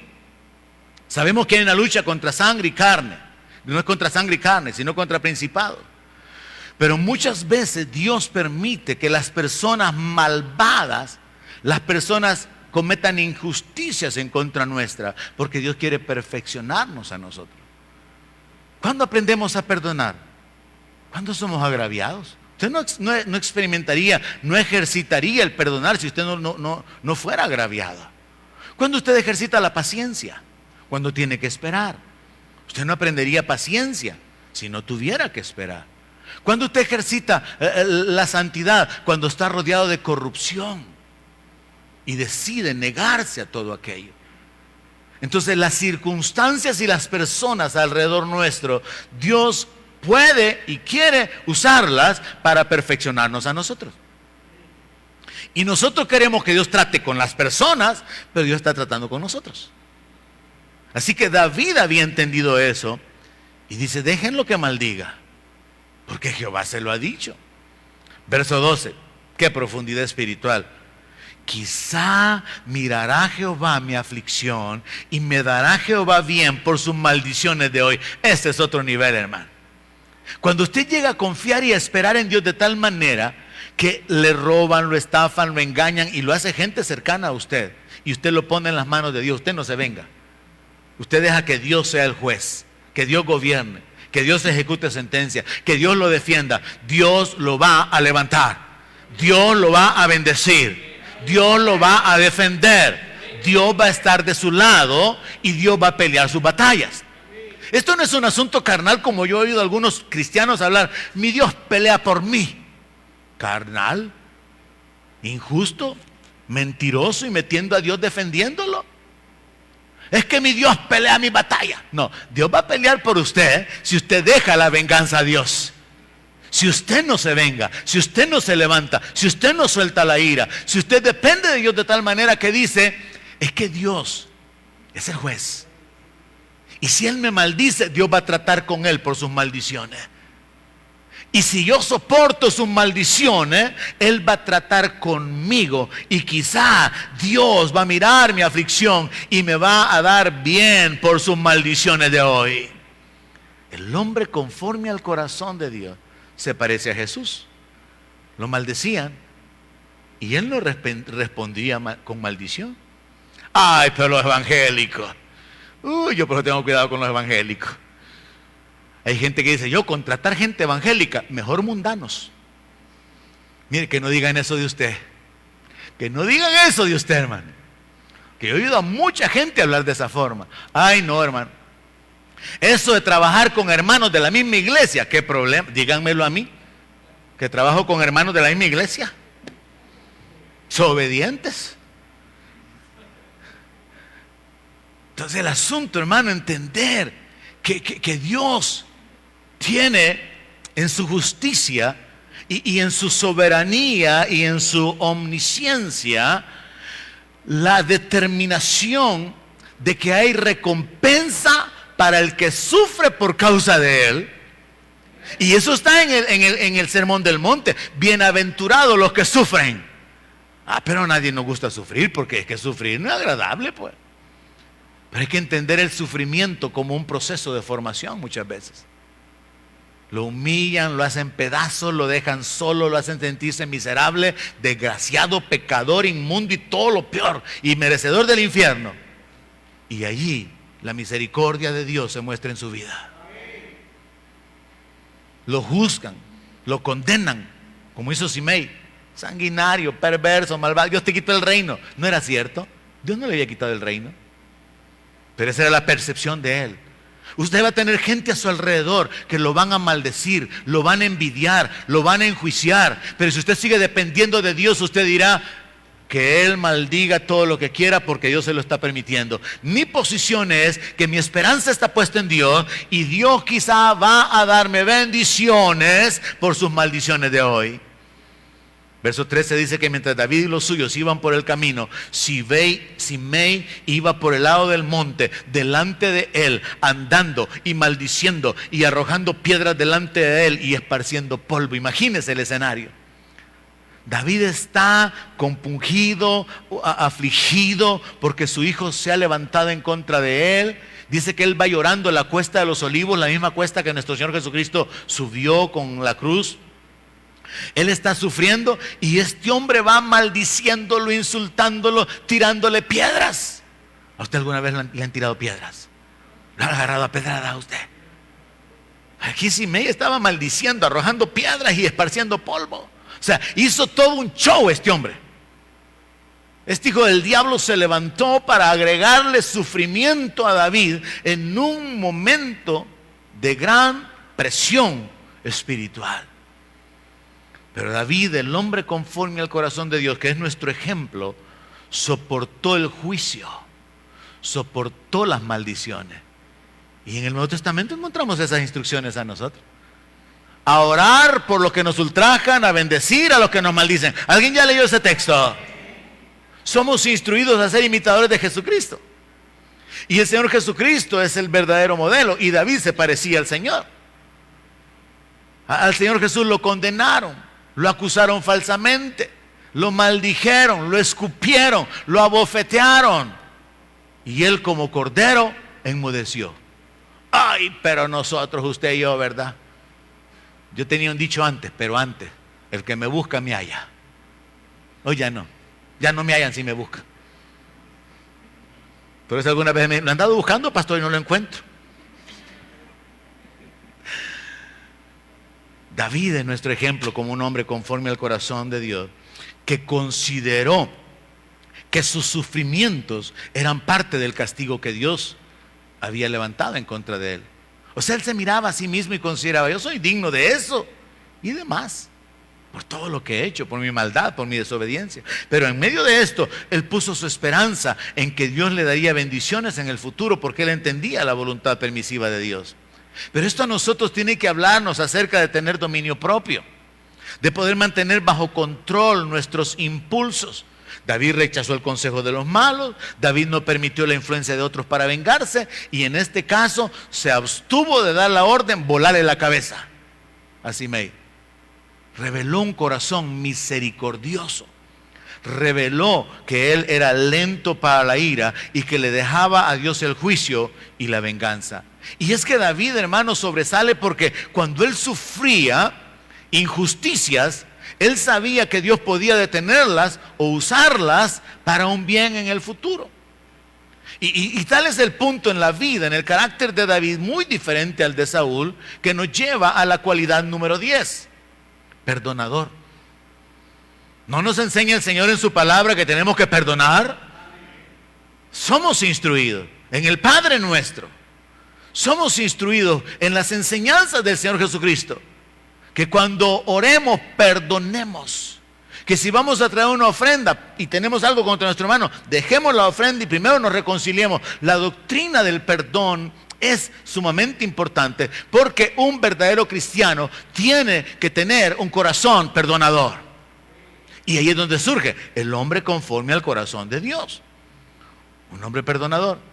Sabemos que hay una lucha contra sangre y carne. No es contra sangre y carne, sino contra principados. Pero muchas veces Dios permite que las personas malvadas, las personas cometan injusticias en contra nuestra, porque Dios quiere perfeccionarnos a nosotros. ¿Cuándo aprendemos a perdonar? ¿Cuándo somos agraviados? Usted no experimentaría, no ejercitaría el perdonar si usted no fuera agraviado. ¿Cuándo usted ejercita la paciencia? Cuando tiene que esperar. Usted no aprendería paciencia si no tuviera que esperar. Cuando usted ejercita la santidad, cuando está rodeado de corrupción y decide negarse a todo aquello. Entonces las circunstancias y las personas alrededor nuestro, Dios puede y quiere usarlas para perfeccionarnos a nosotros. Y nosotros queremos que Dios trate con las personas, pero Dios está tratando con nosotros. Así que David había entendido eso y dice: déjenlo que maldiga, porque Jehová se lo ha dicho. Verso 12, qué profundidad espiritual. Quizá mirará Jehová mi aflicción y me dará Jehová bien por sus maldiciones de hoy. Este es otro nivel, hermano. Cuando usted llega a confiar y a esperar en Dios de tal manera que le roban, lo estafan, lo engañan y lo hace gente cercana a usted, y usted lo pone en las manos de Dios, usted no se venga. Usted deja que Dios sea el juez, que Dios gobierne, que Dios ejecute sentencia, que Dios lo defienda. Dios lo va a levantar, Dios lo va a bendecir, Dios lo va a defender, Dios va a estar de su lado y Dios va a pelear sus batallas. Esto no es un asunto carnal como yo he oído a algunos cristianos hablar: mi Dios pelea por mí. Carnal, injusto, mentiroso y metiendo a Dios defendiéndolo. Es que mi Dios pelea mi batalla. No, Dios va a pelear por usted si usted deja la venganza a Dios. Si usted no se venga, si usted no se levanta, si usted no suelta la ira, si usted depende de Dios de tal manera que dice: es que Dios es el juez. Y si Él me maldice, Dios va a tratar con Él por sus maldiciones. Y si yo soporto sus maldiciones, Él va a tratar conmigo. Y quizá Dios va a mirar mi aflicción y me va a dar bien por sus maldiciones de hoy. El hombre conforme al corazón de Dios se parece a Jesús. Lo maldecían y Él no respondía con maldición. Ay, pero los evangélicos. Yo por eso tengo cuidado con los evangélicos. Hay gente que dice: yo contratar gente evangélica, mejor mundanos. Mire, que no digan eso de usted. Que no digan eso de usted, hermano. Que he oído a mucha gente hablar de esa forma. Ay, no, hermano. Eso de trabajar con hermanos de la misma iglesia, ¿qué problema? Díganmelo a mí, que trabajo con hermanos de la misma iglesia. Son obedientes. Entonces el asunto, hermano, entender que Dios tiene en su justicia y en su soberanía y en su omnisciencia la determinación de que hay recompensa para el que sufre por causa de Él. Y eso está en el Sermón del Monte. Bienaventurados los que sufren Pero a nadie nos gusta sufrir, porque es que sufrir no es agradable, pues. Pero hay que entender el sufrimiento como un proceso de formación muchas veces. Lo humillan, lo hacen pedazos, lo dejan solo, lo hacen sentirse miserable, desgraciado, pecador, inmundo y todo lo peor, y merecedor del infierno. Y allí la misericordia de Dios se muestra en su vida. Lo juzgan, lo condenan, como hizo Simei, sanguinario, perverso, malvado. Dios te quitó el reino. ¿No era cierto? Dios no le había quitado el reino, pero esa era la percepción de él. Usted va a tener gente a su alrededor que lo van a maldecir, lo van a envidiar, lo van a enjuiciar. Pero si usted sigue dependiendo de Dios, usted dirá que Él maldiga todo lo que quiera porque Dios se lo está permitiendo. Mi posición es que mi esperanza está puesta en Dios y Dios quizá va a darme bendiciones por sus maldiciones de hoy. Verso 13 dice que mientras David y los suyos iban por el camino, Simei iba por el lado del monte, delante de él, andando y maldiciendo y arrojando piedras delante de él y esparciendo polvo. Imagínese el escenario. David está compungido, afligido, porque su hijo se ha levantado en contra de él. Dice que él va llorando la cuesta de los olivos, la misma cuesta que nuestro Señor Jesucristo subió con la cruz. Él está sufriendo y este hombre va maldiciéndolo, insultándolo, tirándole piedras. ¿A usted alguna vez le han tirado piedras? ¿Lo han agarrado a pedrada a usted? Aquí Simei estaba maldiciendo, arrojando piedras y esparciendo polvo. O sea, hizo todo un show este hombre. Este hijo del diablo se levantó para agregarle sufrimiento a David en un momento de gran presión espiritual. Pero David, el hombre conforme al corazón de Dios, que es nuestro ejemplo, soportó el juicio, soportó las maldiciones. Y en el Nuevo Testamento encontramos esas instrucciones a nosotros. A orar por los que nos ultrajan, a bendecir a los que nos maldicen. ¿Alguien ya leyó ese texto? Somos instruidos a ser imitadores de Jesucristo. Y el Señor Jesucristo es el verdadero modelo. Y David se parecía al Señor. Al Señor Jesús lo condenaron. Lo acusaron falsamente, lo maldijeron, lo escupieron, lo abofetearon. Y él como cordero enmudeció. Ay, pero nosotros, usted y yo, ¿verdad? Yo tenía un dicho antes, pero antes, el que me busca me halla. Hoy ya no me hallan si me buscan. Pero si alguna vez me han andado buscando, pastor, y no lo encuentro. David es nuestro ejemplo como un hombre conforme al corazón de Dios, que consideró que sus sufrimientos eran parte del castigo que Dios había levantado en contra de él. O sea, él se miraba a sí mismo y consideraba: yo soy digno de eso y demás, por todo lo que he hecho, por mi maldad, por mi desobediencia. Pero en medio de esto, él puso su esperanza en que Dios le daría bendiciones en el futuro, porque él entendía la voluntad permisiva de Dios. Pero esto a nosotros tiene que hablarnos acerca de tener dominio propio, de poder mantener bajo control nuestros impulsos. David rechazó el consejo de los malos, David no permitió la influencia de otros para vengarse, y en este caso se abstuvo de dar la orden, volarle la cabeza a Simei. Reveló un corazón misericordioso, reveló que él era lento para la ira y que le dejaba a Dios el juicio y la venganza. Y es que David, hermano, sobresale porque cuando él sufría injusticias, él sabía que Dios podía detenerlas o usarlas para un bien en el futuro. Y tal es el punto en la vida, en el carácter de David, muy diferente al de Saúl, que nos lleva a la cualidad número 10, perdonador. ¿No nos enseña el Señor en su palabra que tenemos que perdonar? Somos instruidos en el Padre nuestro. Somos instruidos en las enseñanzas del Señor Jesucristo, que cuando oremos, perdonemos. Que si vamos a traer una ofrenda y tenemos algo contra nuestro hermano, dejemos la ofrenda y primero nos reconciliemos. La doctrina del perdón es sumamente importante, porque un verdadero cristiano tiene que tener un corazón perdonador. Y ahí es donde surge el hombre conforme al corazón de Dios, un hombre perdonador.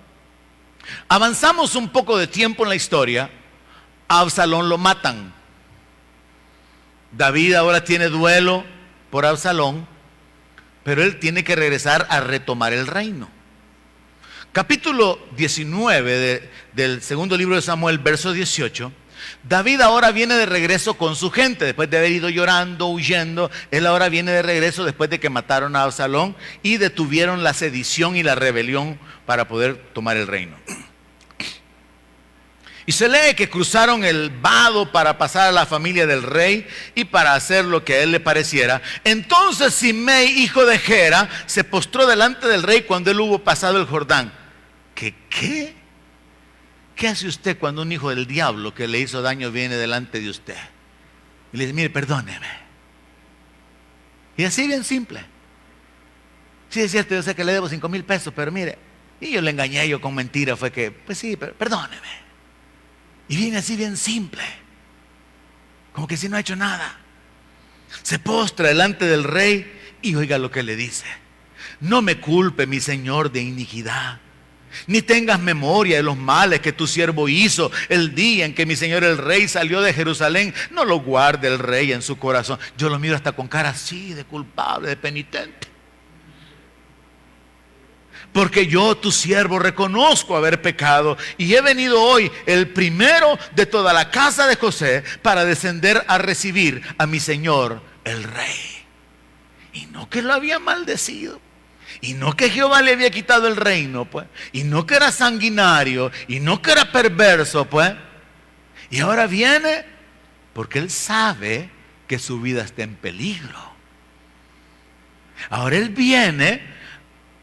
Avanzamos un poco de tiempo en la historia. A Absalón lo matan. David ahora tiene duelo por Absalón, pero él tiene que regresar a retomar el reino. Capítulo 19 del segundo libro de Samuel, verso 18. David ahora viene de regreso con su gente, después de haber ido llorando, huyendo. Él ahora viene de regreso después de que mataron a Absalón y detuvieron la sedición y la rebelión para poder tomar el reino. Y se lee que cruzaron el vado para pasar a la familia del rey y para hacer lo que a él le pareciera. Entonces Simei, hijo de Gera, se postró delante del rey cuando él hubo pasado el Jordán. ¿Qué? ¿Qué hace usted cuando un hijo del diablo que le hizo daño viene delante de usted? Y le dice, mire, perdóneme. Y así bien simple. Sí, es cierto, yo sé que le debo 5,000 pesos, pero mire, y yo le engañé con mentira, fue que, pues sí, pero perdóneme. Y viene así bien simple, como que si no ha hecho nada. Se postra delante del rey y oiga lo que le dice. No me culpe, mi señor, de iniquidad, ni tengas memoria de los males que tu siervo hizo el día en que mi señor el rey salió de Jerusalén. No lo guarde el rey en su corazón. Yo lo miro hasta con cara así de culpable, de penitente. Porque yo, tu siervo, reconozco haber pecado y he venido hoy, el primero de toda la casa de José, para descender a recibir a mi señor el rey. Y no que lo había maldecido, y no que Jehová le había quitado el reino, pues, y no que era sanguinario, y no que era perverso, pues. Y ahora viene porque él sabe que su vida está en peligro. Ahora él viene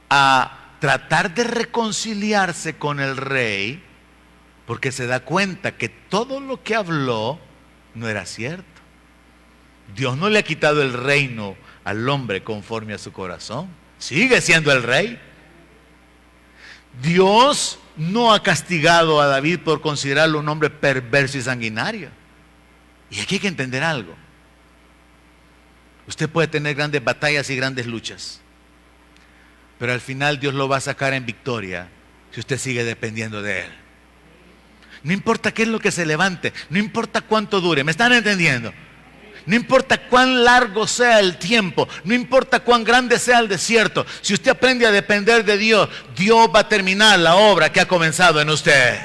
a tratar de reconciliarse con el rey, porque se da cuenta que todo lo que habló no era cierto. Dios no le ha quitado el reino al hombre conforme a su corazón. Sigue siendo el rey. Dios no ha castigado a David por considerarlo un hombre perverso y sanguinario. Y aquí hay que entender algo. Usted puede tener grandes batallas y grandes luchas, pero al final Dios lo va a sacar en victoria si usted sigue dependiendo de Él. No importa qué es lo que se levante, no importa cuánto dure, ¿me están entendiendo? No importa cuán largo sea el tiempo, no importa cuán grande sea el desierto, si usted aprende a depender de Dios, Dios va a terminar la obra que ha comenzado en usted.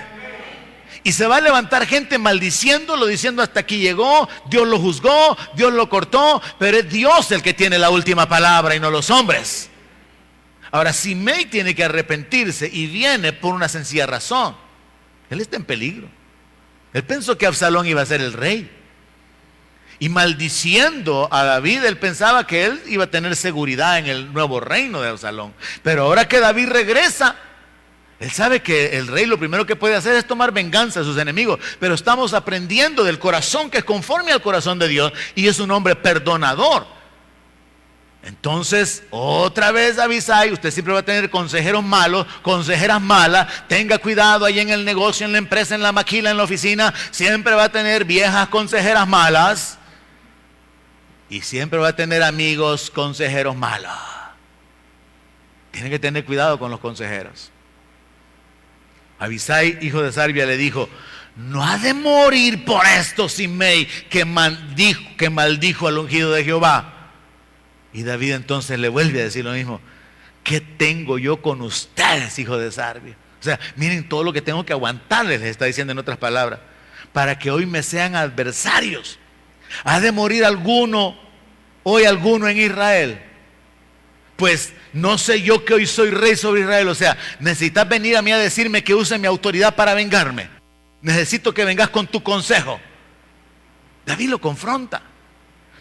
Y se va a levantar gente maldiciéndolo, diciendo hasta aquí llegó, Dios lo juzgó, Dios lo cortó, pero es Dios el que tiene la última palabra y no los hombres. Ahora, Simei tiene que arrepentirse y viene por una sencilla razón. Él está en peligro. Él pensó que Absalón iba a ser el rey. Y maldiciendo a David, él pensaba que él iba a tener seguridad en el nuevo reino de Absalón. Pero ahora que David regresa, él sabe que el rey lo primero que puede hacer es tomar venganza a sus enemigos. Pero estamos aprendiendo del corazón que es conforme al corazón de Dios y es un hombre perdonador. Entonces, otra vez Abisai, usted siempre va a tener consejeros malos, consejeras malas. Tenga cuidado ahí en el negocio, en la empresa, en la maquila, en la oficina. Siempre va a tener viejas consejeras malas. Y siempre va a tener amigos consejeros malos. Tiene que tener cuidado con los consejeros. Abisai, hijo de Sarbia, le dijo: no ha de morir por esto Simei, que maldijo al ungido de Jehová. Y David entonces le vuelve a decir lo mismo: ¿qué tengo yo con ustedes, hijo de Sarbia? O sea, miren todo lo que tengo que aguantarles, les está diciendo en otras palabras, para que hoy me sean adversarios. ¿Ha de morir hoy alguno en Israel? Pues no sé yo que hoy soy rey sobre Israel. O sea, necesitas venir a mí a decirme que use mi autoridad para vengarme. Necesito que vengas con tu consejo. David lo confronta.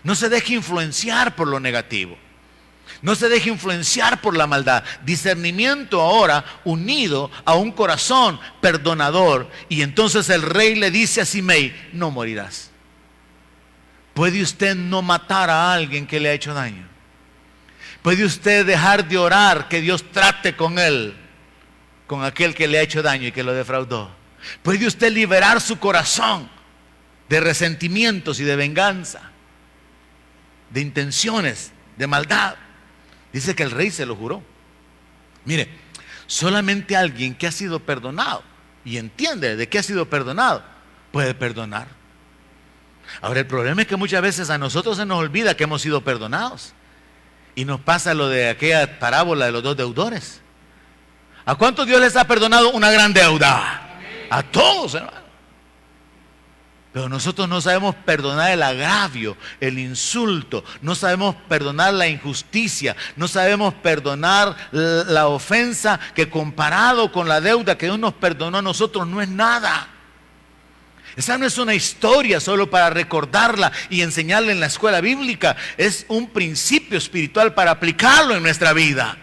No se deje influenciar por lo negativo. No se deje influenciar por la maldad. Discernimiento ahora unido a un corazón perdonador. Y entonces el rey le dice a Simei: no morirás. ¿Puede usted no matar a alguien que le ha hecho daño? ¿Puede usted dejar de orar que Dios trate con él, con aquel que le ha hecho daño y que lo defraudó? ¿Puede usted liberar su corazón de resentimientos y de venganza, de intenciones de maldad? Dice que el rey se lo juró. Mire, solamente alguien que ha sido perdonado y entiende de qué ha sido perdonado puede perdonar. Ahora, el problema es que muchas veces a nosotros se nos olvida que hemos sido perdonados y nos pasa lo de aquella parábola de los dos deudores. ¿A cuántos Dios les ha perdonado una gran deuda? A todos, hermano. Pero nosotros no sabemos perdonar el agravio, el insulto, no sabemos perdonar la injusticia, no sabemos perdonar la ofensa que comparado con la deuda que Dios nos perdonó a nosotros no es nada. Esa no es una historia solo para recordarla y enseñarla en la escuela bíblica, es un principio espiritual para aplicarlo en nuestra vida.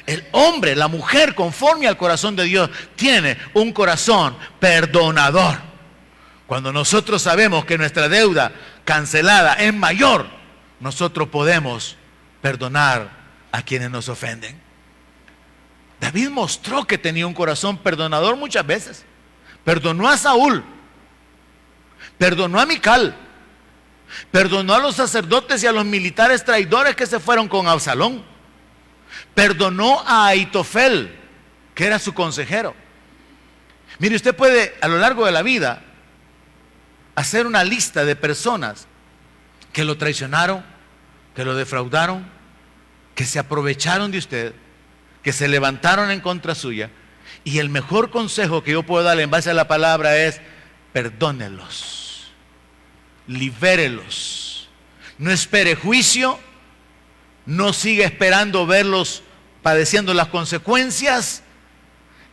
El hombre, la mujer, conforme al corazón de Dios, tiene un corazón perdonador. Cuando nosotros sabemos que nuestra deuda cancelada es mayor, nosotros podemos perdonar a quienes nos ofenden. David mostró que tenía un corazón perdonador muchas veces. Perdonó a Saúl, perdonó a Mical, perdonó a los sacerdotes y a los militares traidores que se fueron con Absalón, perdonó a Aitofel, que era su consejero. Mire, usted puede a lo largo de la vida hacer una lista de personas que lo traicionaron, que lo defraudaron, que se aprovecharon de usted, que se levantaron en contra suya. Y el mejor consejo que yo puedo darle en base a la palabra es: perdónelos, libérelos, no espere juicio, no siga esperando verlos padeciendo las consecuencias.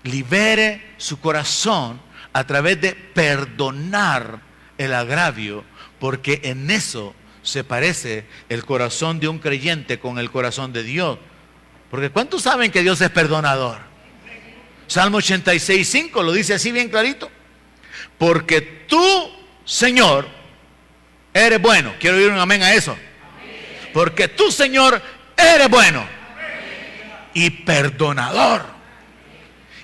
Libere su corazón a través de perdonar el agravio, porque en eso se parece el corazón de un creyente con el corazón de Dios. Porque ¿cuántos saben que Dios es perdonador? Salmo 86:5 lo dice así bien clarito: porque tú, Señor, eres bueno. Quiero oír un amén a eso. Porque tú, Señor, eres bueno y perdonador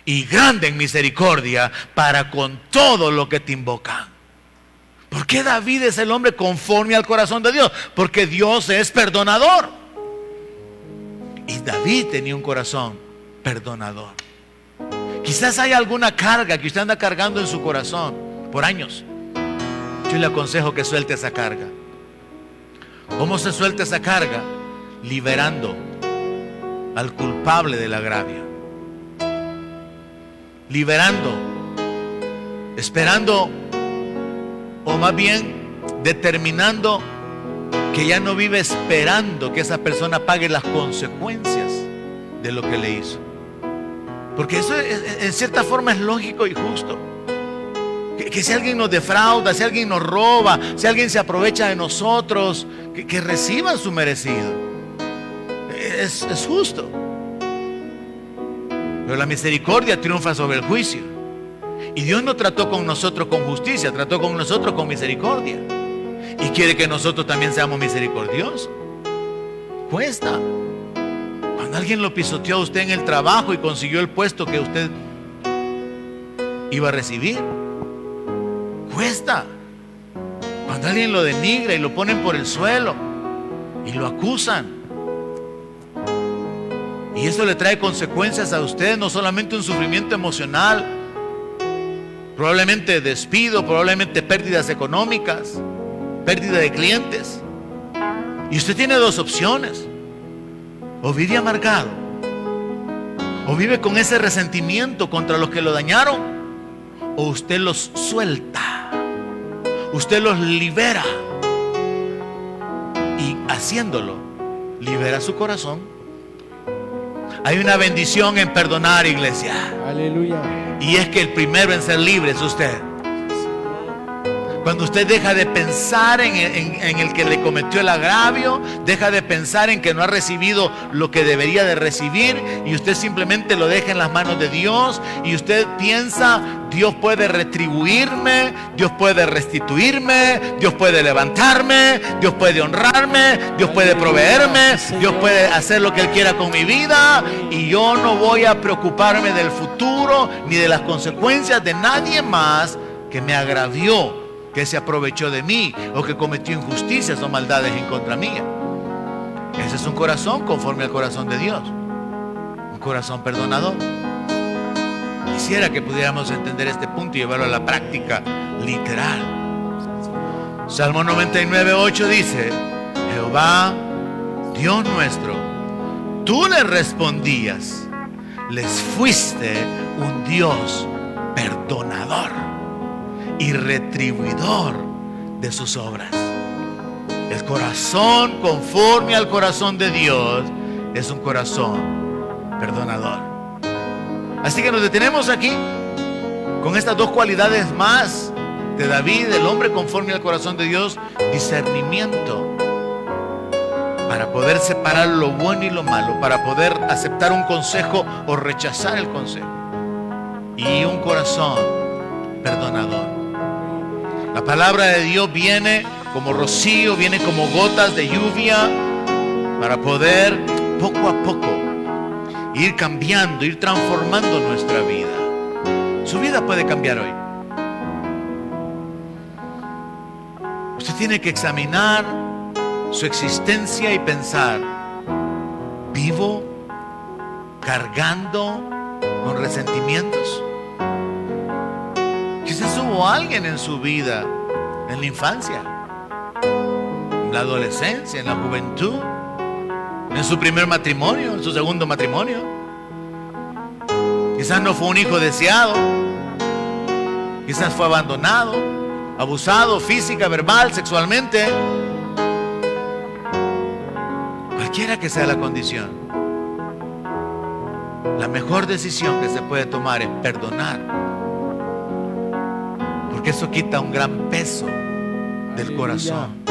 y grande en misericordia para con todo lo que te invocan. ¿Por qué David es el hombre conforme al corazón de Dios? Porque Dios es perdonador. Y David tenía un corazón perdonador. Quizás hay alguna carga que usted anda cargando en su corazón por años. Yo le aconsejo que suelte esa carga. ¿Cómo se suelta esa carga? Liberando al culpable del agravio. Liberando, esperando, o más bien determinando que ya no vive esperando que esa persona pague las consecuencias de lo que le hizo. Porque eso en cierta forma es lógico y justo. Que si alguien nos defrauda, si alguien nos roba, si alguien se aprovecha de nosotros, que reciban su merecido. Es justo. Pero la misericordia triunfa sobre el juicio. Y Dios no trató con nosotros con justicia, trató con nosotros con misericordia. Y quiere que nosotros también seamos misericordiosos. Cuesta. Cuando alguien lo pisoteó a usted en el trabajo y consiguió el puesto que usted iba a recibir, cuesta. Cuando alguien lo denigra y lo ponen por el suelo y lo acusan, y eso le trae consecuencias a usted, no solamente un sufrimiento emocional, probablemente despido, probablemente pérdidas económicas, pérdida de clientes. Y usted tiene dos opciones: o vive amargado, o vive con ese resentimiento contra los que lo dañaron, o usted los suelta, usted los libera, y haciéndolo libera su corazón. Hay una bendición en perdonar, iglesia. Aleluya. Y es que el primero en ser libre es usted. Cuando usted deja de pensar en el que le cometió el agravio, deja de pensar en que no ha recibido lo que debería de recibir, y usted simplemente lo deja en las manos de Dios, y usted piensa: Dios puede retribuirme, Dios puede restituirme, Dios puede levantarme, Dios puede honrarme, Dios puede proveerme, Dios puede hacer lo que Él quiera con mi vida, y yo no voy a preocuparme del futuro ni de las consecuencias de nadie más que me agravió, que se aprovechó de mí o que cometió injusticias o maldades en contra mía. Ese es un corazón conforme al corazón de Dios, un corazón perdonador. Quisiera que pudiéramos entender este punto y llevarlo a la práctica literal. Salmo 99:8 dice: Jehová Dios nuestro, tú les respondías, les fuiste un Dios perdonador y retribuidor de sus obras. El corazón conforme al corazón de Dios es un corazón perdonador. Así que nos detenemos aquí con estas dos cualidades más de David, el hombre conforme al corazón de Dios: discernimiento para poder separar lo bueno y lo malo, para poder aceptar un consejo o rechazar el consejo, y un corazón perdonador. La palabra de Dios viene como rocío, viene como gotas de lluvia para poder poco a poco ir cambiando, ir transformando nuestra vida. Su vida puede cambiar hoy. Usted tiene que examinar su existencia y pensar: ¿vivo cargando con resentimientos? Quizás hubo alguien en su vida, en la infancia, en la adolescencia, en la juventud, en su primer matrimonio, en su segundo matrimonio. Quizás no fue un hijo deseado, quizás fue abandonado, abusado física, verbal, sexualmente. Cualquiera que sea la condición, la mejor decisión que se puede tomar es perdonar, porque eso quita un gran peso del corazón.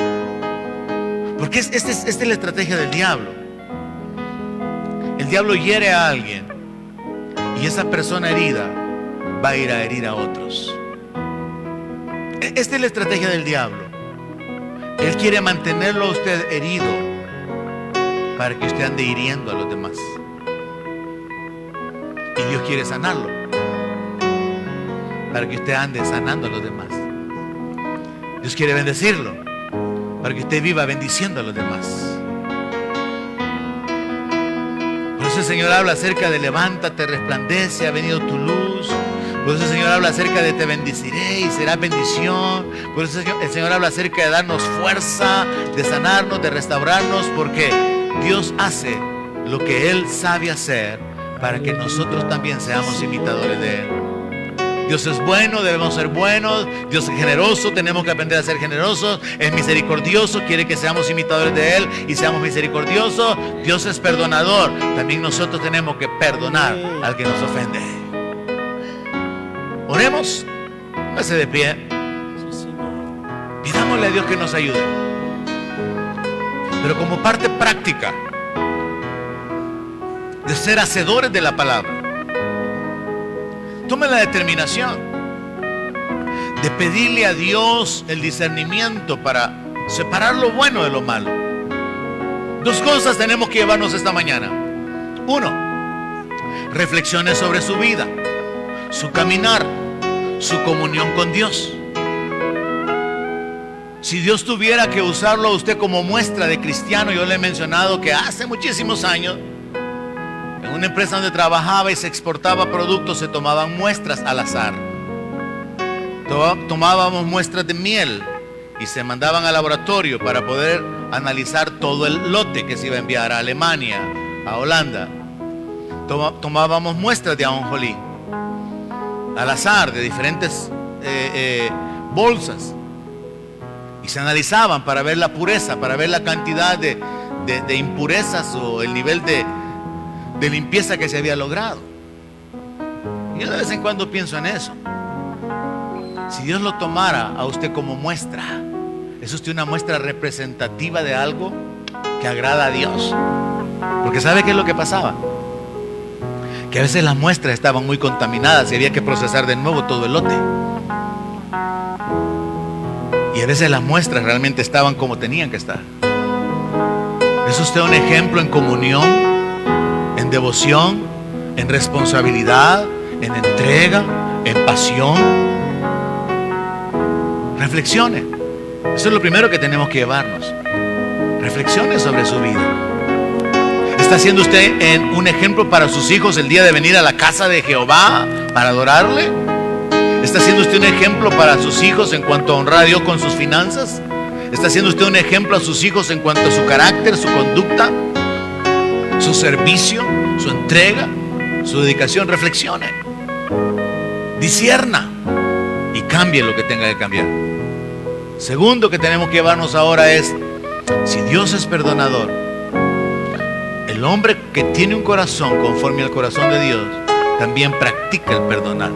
Porque esta es la estrategia del diablo. El diablo hiere a alguien y esa persona herida va a ir a herir a otros. Esta es la estrategia del diablo. Él quiere mantenerlo a usted herido para que usted ande hiriendo a los demás. Y Dios quiere sanarlo para que usted ande sanando a los demás. Dios quiere bendecirlo para que usted viva bendiciendo a los demás. Por eso el Señor habla acerca de levántate, resplandece, ha venido tu luz. Por eso el Señor habla acerca de te bendeciré y será bendición. Por eso el Señor habla acerca de darnos fuerza, de sanarnos, de restaurarnos, porque Dios hace lo que Él sabe hacer para que nosotros también seamos imitadores de Él. Dios es bueno, debemos ser buenos. Dios es generoso, tenemos que aprender a ser generosos. Es misericordioso, quiere que seamos imitadores de Él y seamos misericordiosos. Dios es perdonador, también nosotros tenemos que perdonar al que nos ofende. Oremos, póngase de pie, pidámosle a Dios que nos ayude, pero como parte práctica de ser hacedores de la palabra, tome la determinación de pedirle a Dios el discernimiento para separar lo bueno de lo malo. Dos cosas tenemos que llevarnos esta mañana. Uno, reflexiones sobre su vida, su caminar, su comunión con Dios. Si Dios tuviera que usarlo a usted como muestra de cristiano, yo le he mencionado que hace muchísimos años, en una empresa donde trabajaba y se exportaba productos, se tomaban muestras al azar. Tomábamos muestras de miel y se mandaban al laboratorio para poder analizar todo el lote que se iba a enviar a Alemania, a Holanda. Tomábamos muestras de ajonjolí al azar, de diferentes bolsas, y se analizaban para ver la pureza, para ver la cantidad de impurezas o el nivel de limpieza que se había logrado. Y yo de vez en cuando pienso en eso. Si Dios lo tomara a usted como muestra, ¿es usted una muestra representativa de algo que agrada a Dios? Porque ¿sabe qué es lo que pasaba? Que a veces las muestras estaban muy contaminadas y había que procesar de nuevo todo el lote. Y a veces las muestras realmente estaban como tenían que estar. ¿Es usted un ejemplo en comunión, en devoción, en responsabilidad, en entrega, en pasión? Reflexione. Eso es lo primero que tenemos que llevarnos. Reflexione sobre su vida. ¿Está siendo usted un ejemplo para sus hijos el día de venir a la casa de Jehová para adorarle? ¿Está siendo usted un ejemplo para sus hijos en cuanto a honrar a Dios con sus finanzas? ¿Está siendo usted un ejemplo a sus hijos en cuanto a su carácter, su conducta, su servicio, su entrega, su dedicación? Reflexione, discierna y cambie lo que tenga que cambiar. Segundo que tenemos que llevarnos ahora es, si Dios es perdonador, el hombre que tiene un corazón conforme al corazón de Dios también practica el perdonar.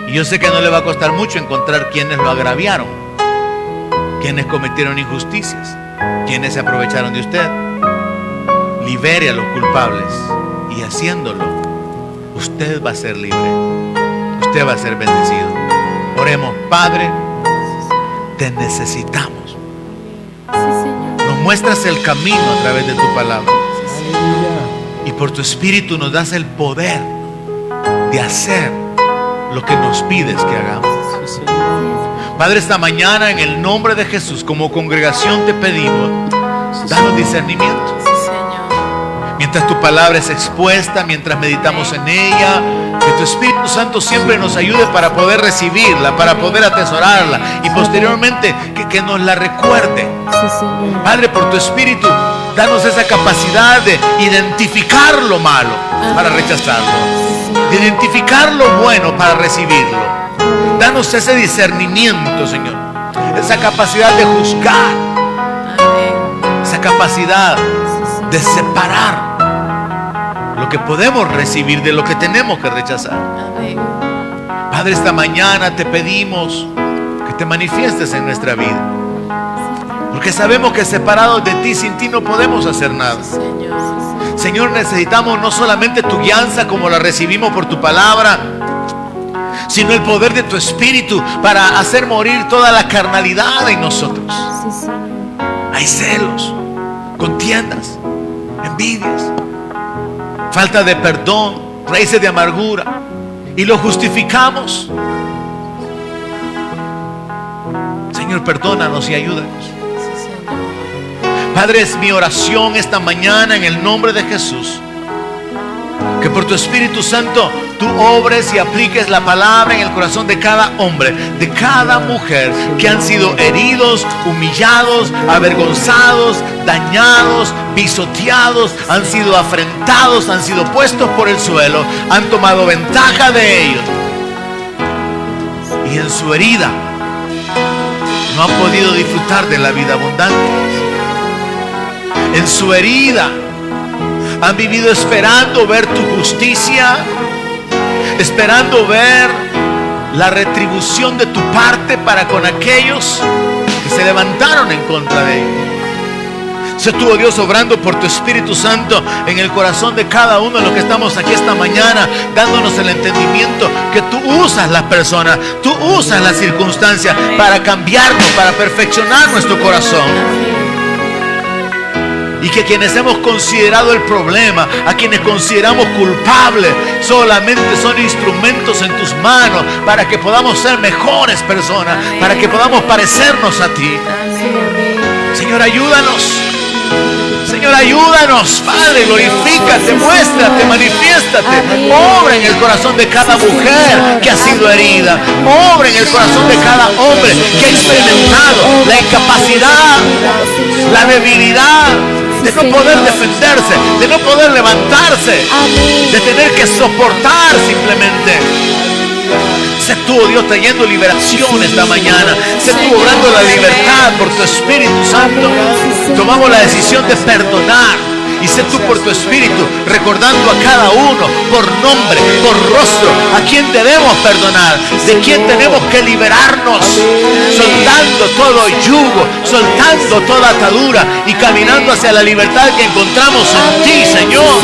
Y yo sé que no le va a costar mucho encontrar quienes lo agraviaron, quienes cometieron injusticias, quienes se aprovecharon de usted. Libere a los culpables y haciéndolo, usted va a ser libre, usted va a ser bendecido. Oremos. Padre, te necesitamos. Nos muestras el camino a través de tu palabra y por tu Espíritu nos das el poder de hacer lo que nos pides que hagamos. Padre, esta mañana en el nombre de Jesús, como congregación te pedimos, danos discernimiento. Mientras tu palabra es expuesta, mientras meditamos en ella, que tu Espíritu Santo siempre nos ayude para poder recibirla, para poder atesorarla y posteriormente que nos la recuerde. Padre, por tu Espíritu, danos esa capacidad de identificar lo malo para rechazarlo, de identificar lo bueno para recibirlo. Danos ese discernimiento, Señor, esa capacidad de juzgar, esa capacidad de separar lo que podemos recibir de lo que tenemos que rechazar. Padre, esta mañana te pedimos que te manifiestes en nuestra vida, porque sabemos que separados de ti, sin ti no podemos hacer nada. Señor, necesitamos no solamente tu guianza como la recibimos por tu palabra, sino el poder de tu Espíritu para hacer morir toda la carnalidad en nosotros. Hay celos, contiendas, envidias, falta de perdón, raíces de amargura, y lo justificamos. Señor, perdónanos y ayúdanos. Padre, es mi oración esta mañana en el nombre de Jesús, que por tu Espíritu Santo tú obres y apliques la palabra en el corazón de cada hombre, de cada mujer que han sido heridos, humillados, avergonzados, dañados, pisoteados, han sido afrentados, han sido puestos por el suelo, han tomado ventaja de ellos y en su herida no han podido disfrutar de la vida abundante. En su herida han vivido esperando ver tu justicia, esperando ver la retribución de tu parte para con aquellos que se levantaron en contra de ellos. Sé tú, oh Dios, obrando por tu Espíritu Santo en el corazón de cada uno de los que estamos aquí esta mañana, dándonos el entendimiento que tú usas las personas, tú usas las circunstancias para cambiarnos, para perfeccionar nuestro corazón. Y que quienes hemos considerado el problema, a quienes consideramos culpables, solamente son instrumentos en tus manos para que podamos ser mejores personas, para que podamos parecernos a ti. Señor, ayúdanos. Señor, ayúdanos. Padre, glorifícate, muéstrate, manifiéstate. Obra en el corazón de cada mujer que ha sido herida. Obra en el corazón de cada hombre que ha experimentado la incapacidad, la debilidad de no poder defenderse, de no poder levantarse, de tener que soportar simplemente. Sé tú, oh Dios, trayendo liberación esta mañana. Sé tú obrando la libertad por tu Espíritu Santo. Tomamos la decisión de perdonar. Y sé tú por tu Espíritu recordando a cada uno por nombre, por rostro, a quien debemos perdonar, de quien tenemos que liberarnos, soltando todo yugo, soltando toda atadura y caminando hacia la libertad que encontramos en ti, Señor.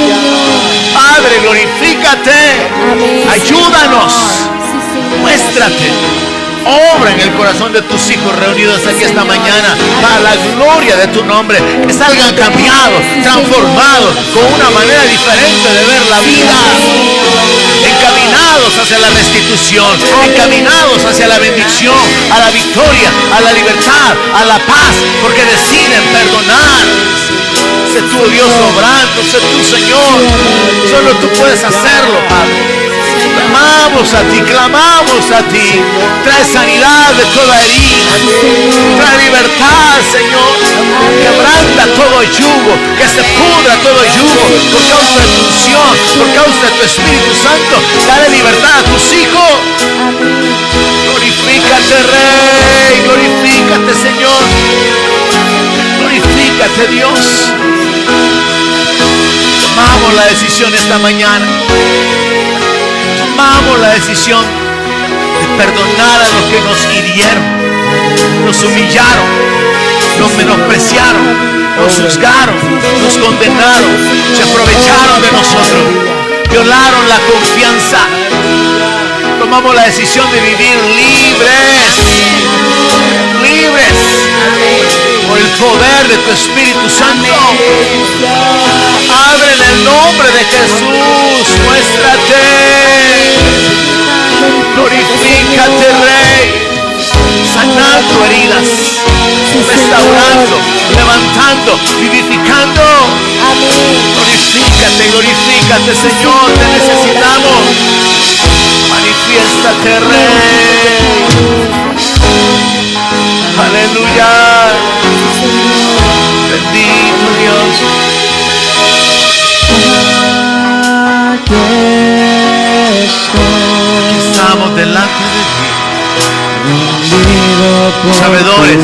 Padre, glorifícate, ayúdanos, muéstrate. Obra en el corazón de tus hijos reunidos aquí esta mañana para la gloria de tu nombre, que salgan cambiados, transformados, con una manera diferente de ver la vida, encaminados hacia la restitución, encaminados hacia la bendición, a la victoria, a la libertad, a la paz, porque deciden perdonar. Sé tú, Dios, obrando, sé tú, Señor, solo tú puedes hacerlo, Padre. clamamos a ti, clamamos a ti. Trae sanidad de toda herida, trae libertad, Señor. Quebranta todo yugo, que se pudra todo yugo por causa de tu unción, por causa de tu Espíritu Santo. Dale libertad a tus hijos. Glorifícate, Rey, glorifícate, Señor. Glorifícate, Dios. Tomamos la decisión esta mañana. Tomamos la decisión de perdonar a los que nos hirieron, nos humillaron, nos menospreciaron, nos juzgaron, nos condenaron, se aprovecharon de nosotros, violaron la confianza. Tomamos la decisión de vivir libres, libres por el poder de tu Espíritu Santo. Abre en el nombre de Jesús, muéstrate, glorifícate, Rey, sanando heridas, restaurando, levantando, vivificando. Glorifícate, glorifícate, Señor, te necesitamos. Manifiéstate, Rey. Aleluya. Bendito Dios. Aquí estamos delante de ti, sabedores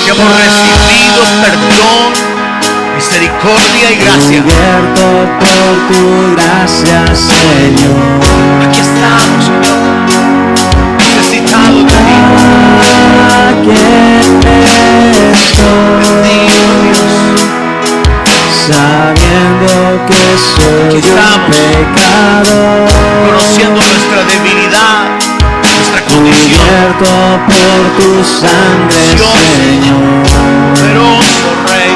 que hemos recibido perdón, misericordia y gracia. Por tu gracia, Señor. Aquí estamos, Señor, necesitados de ti. Bendito Dios. Sabiendo que soy un pecador, conociendo nuestra debilidad, nuestra condición, cubierto por tu sangre, Señor. poderoso Rey.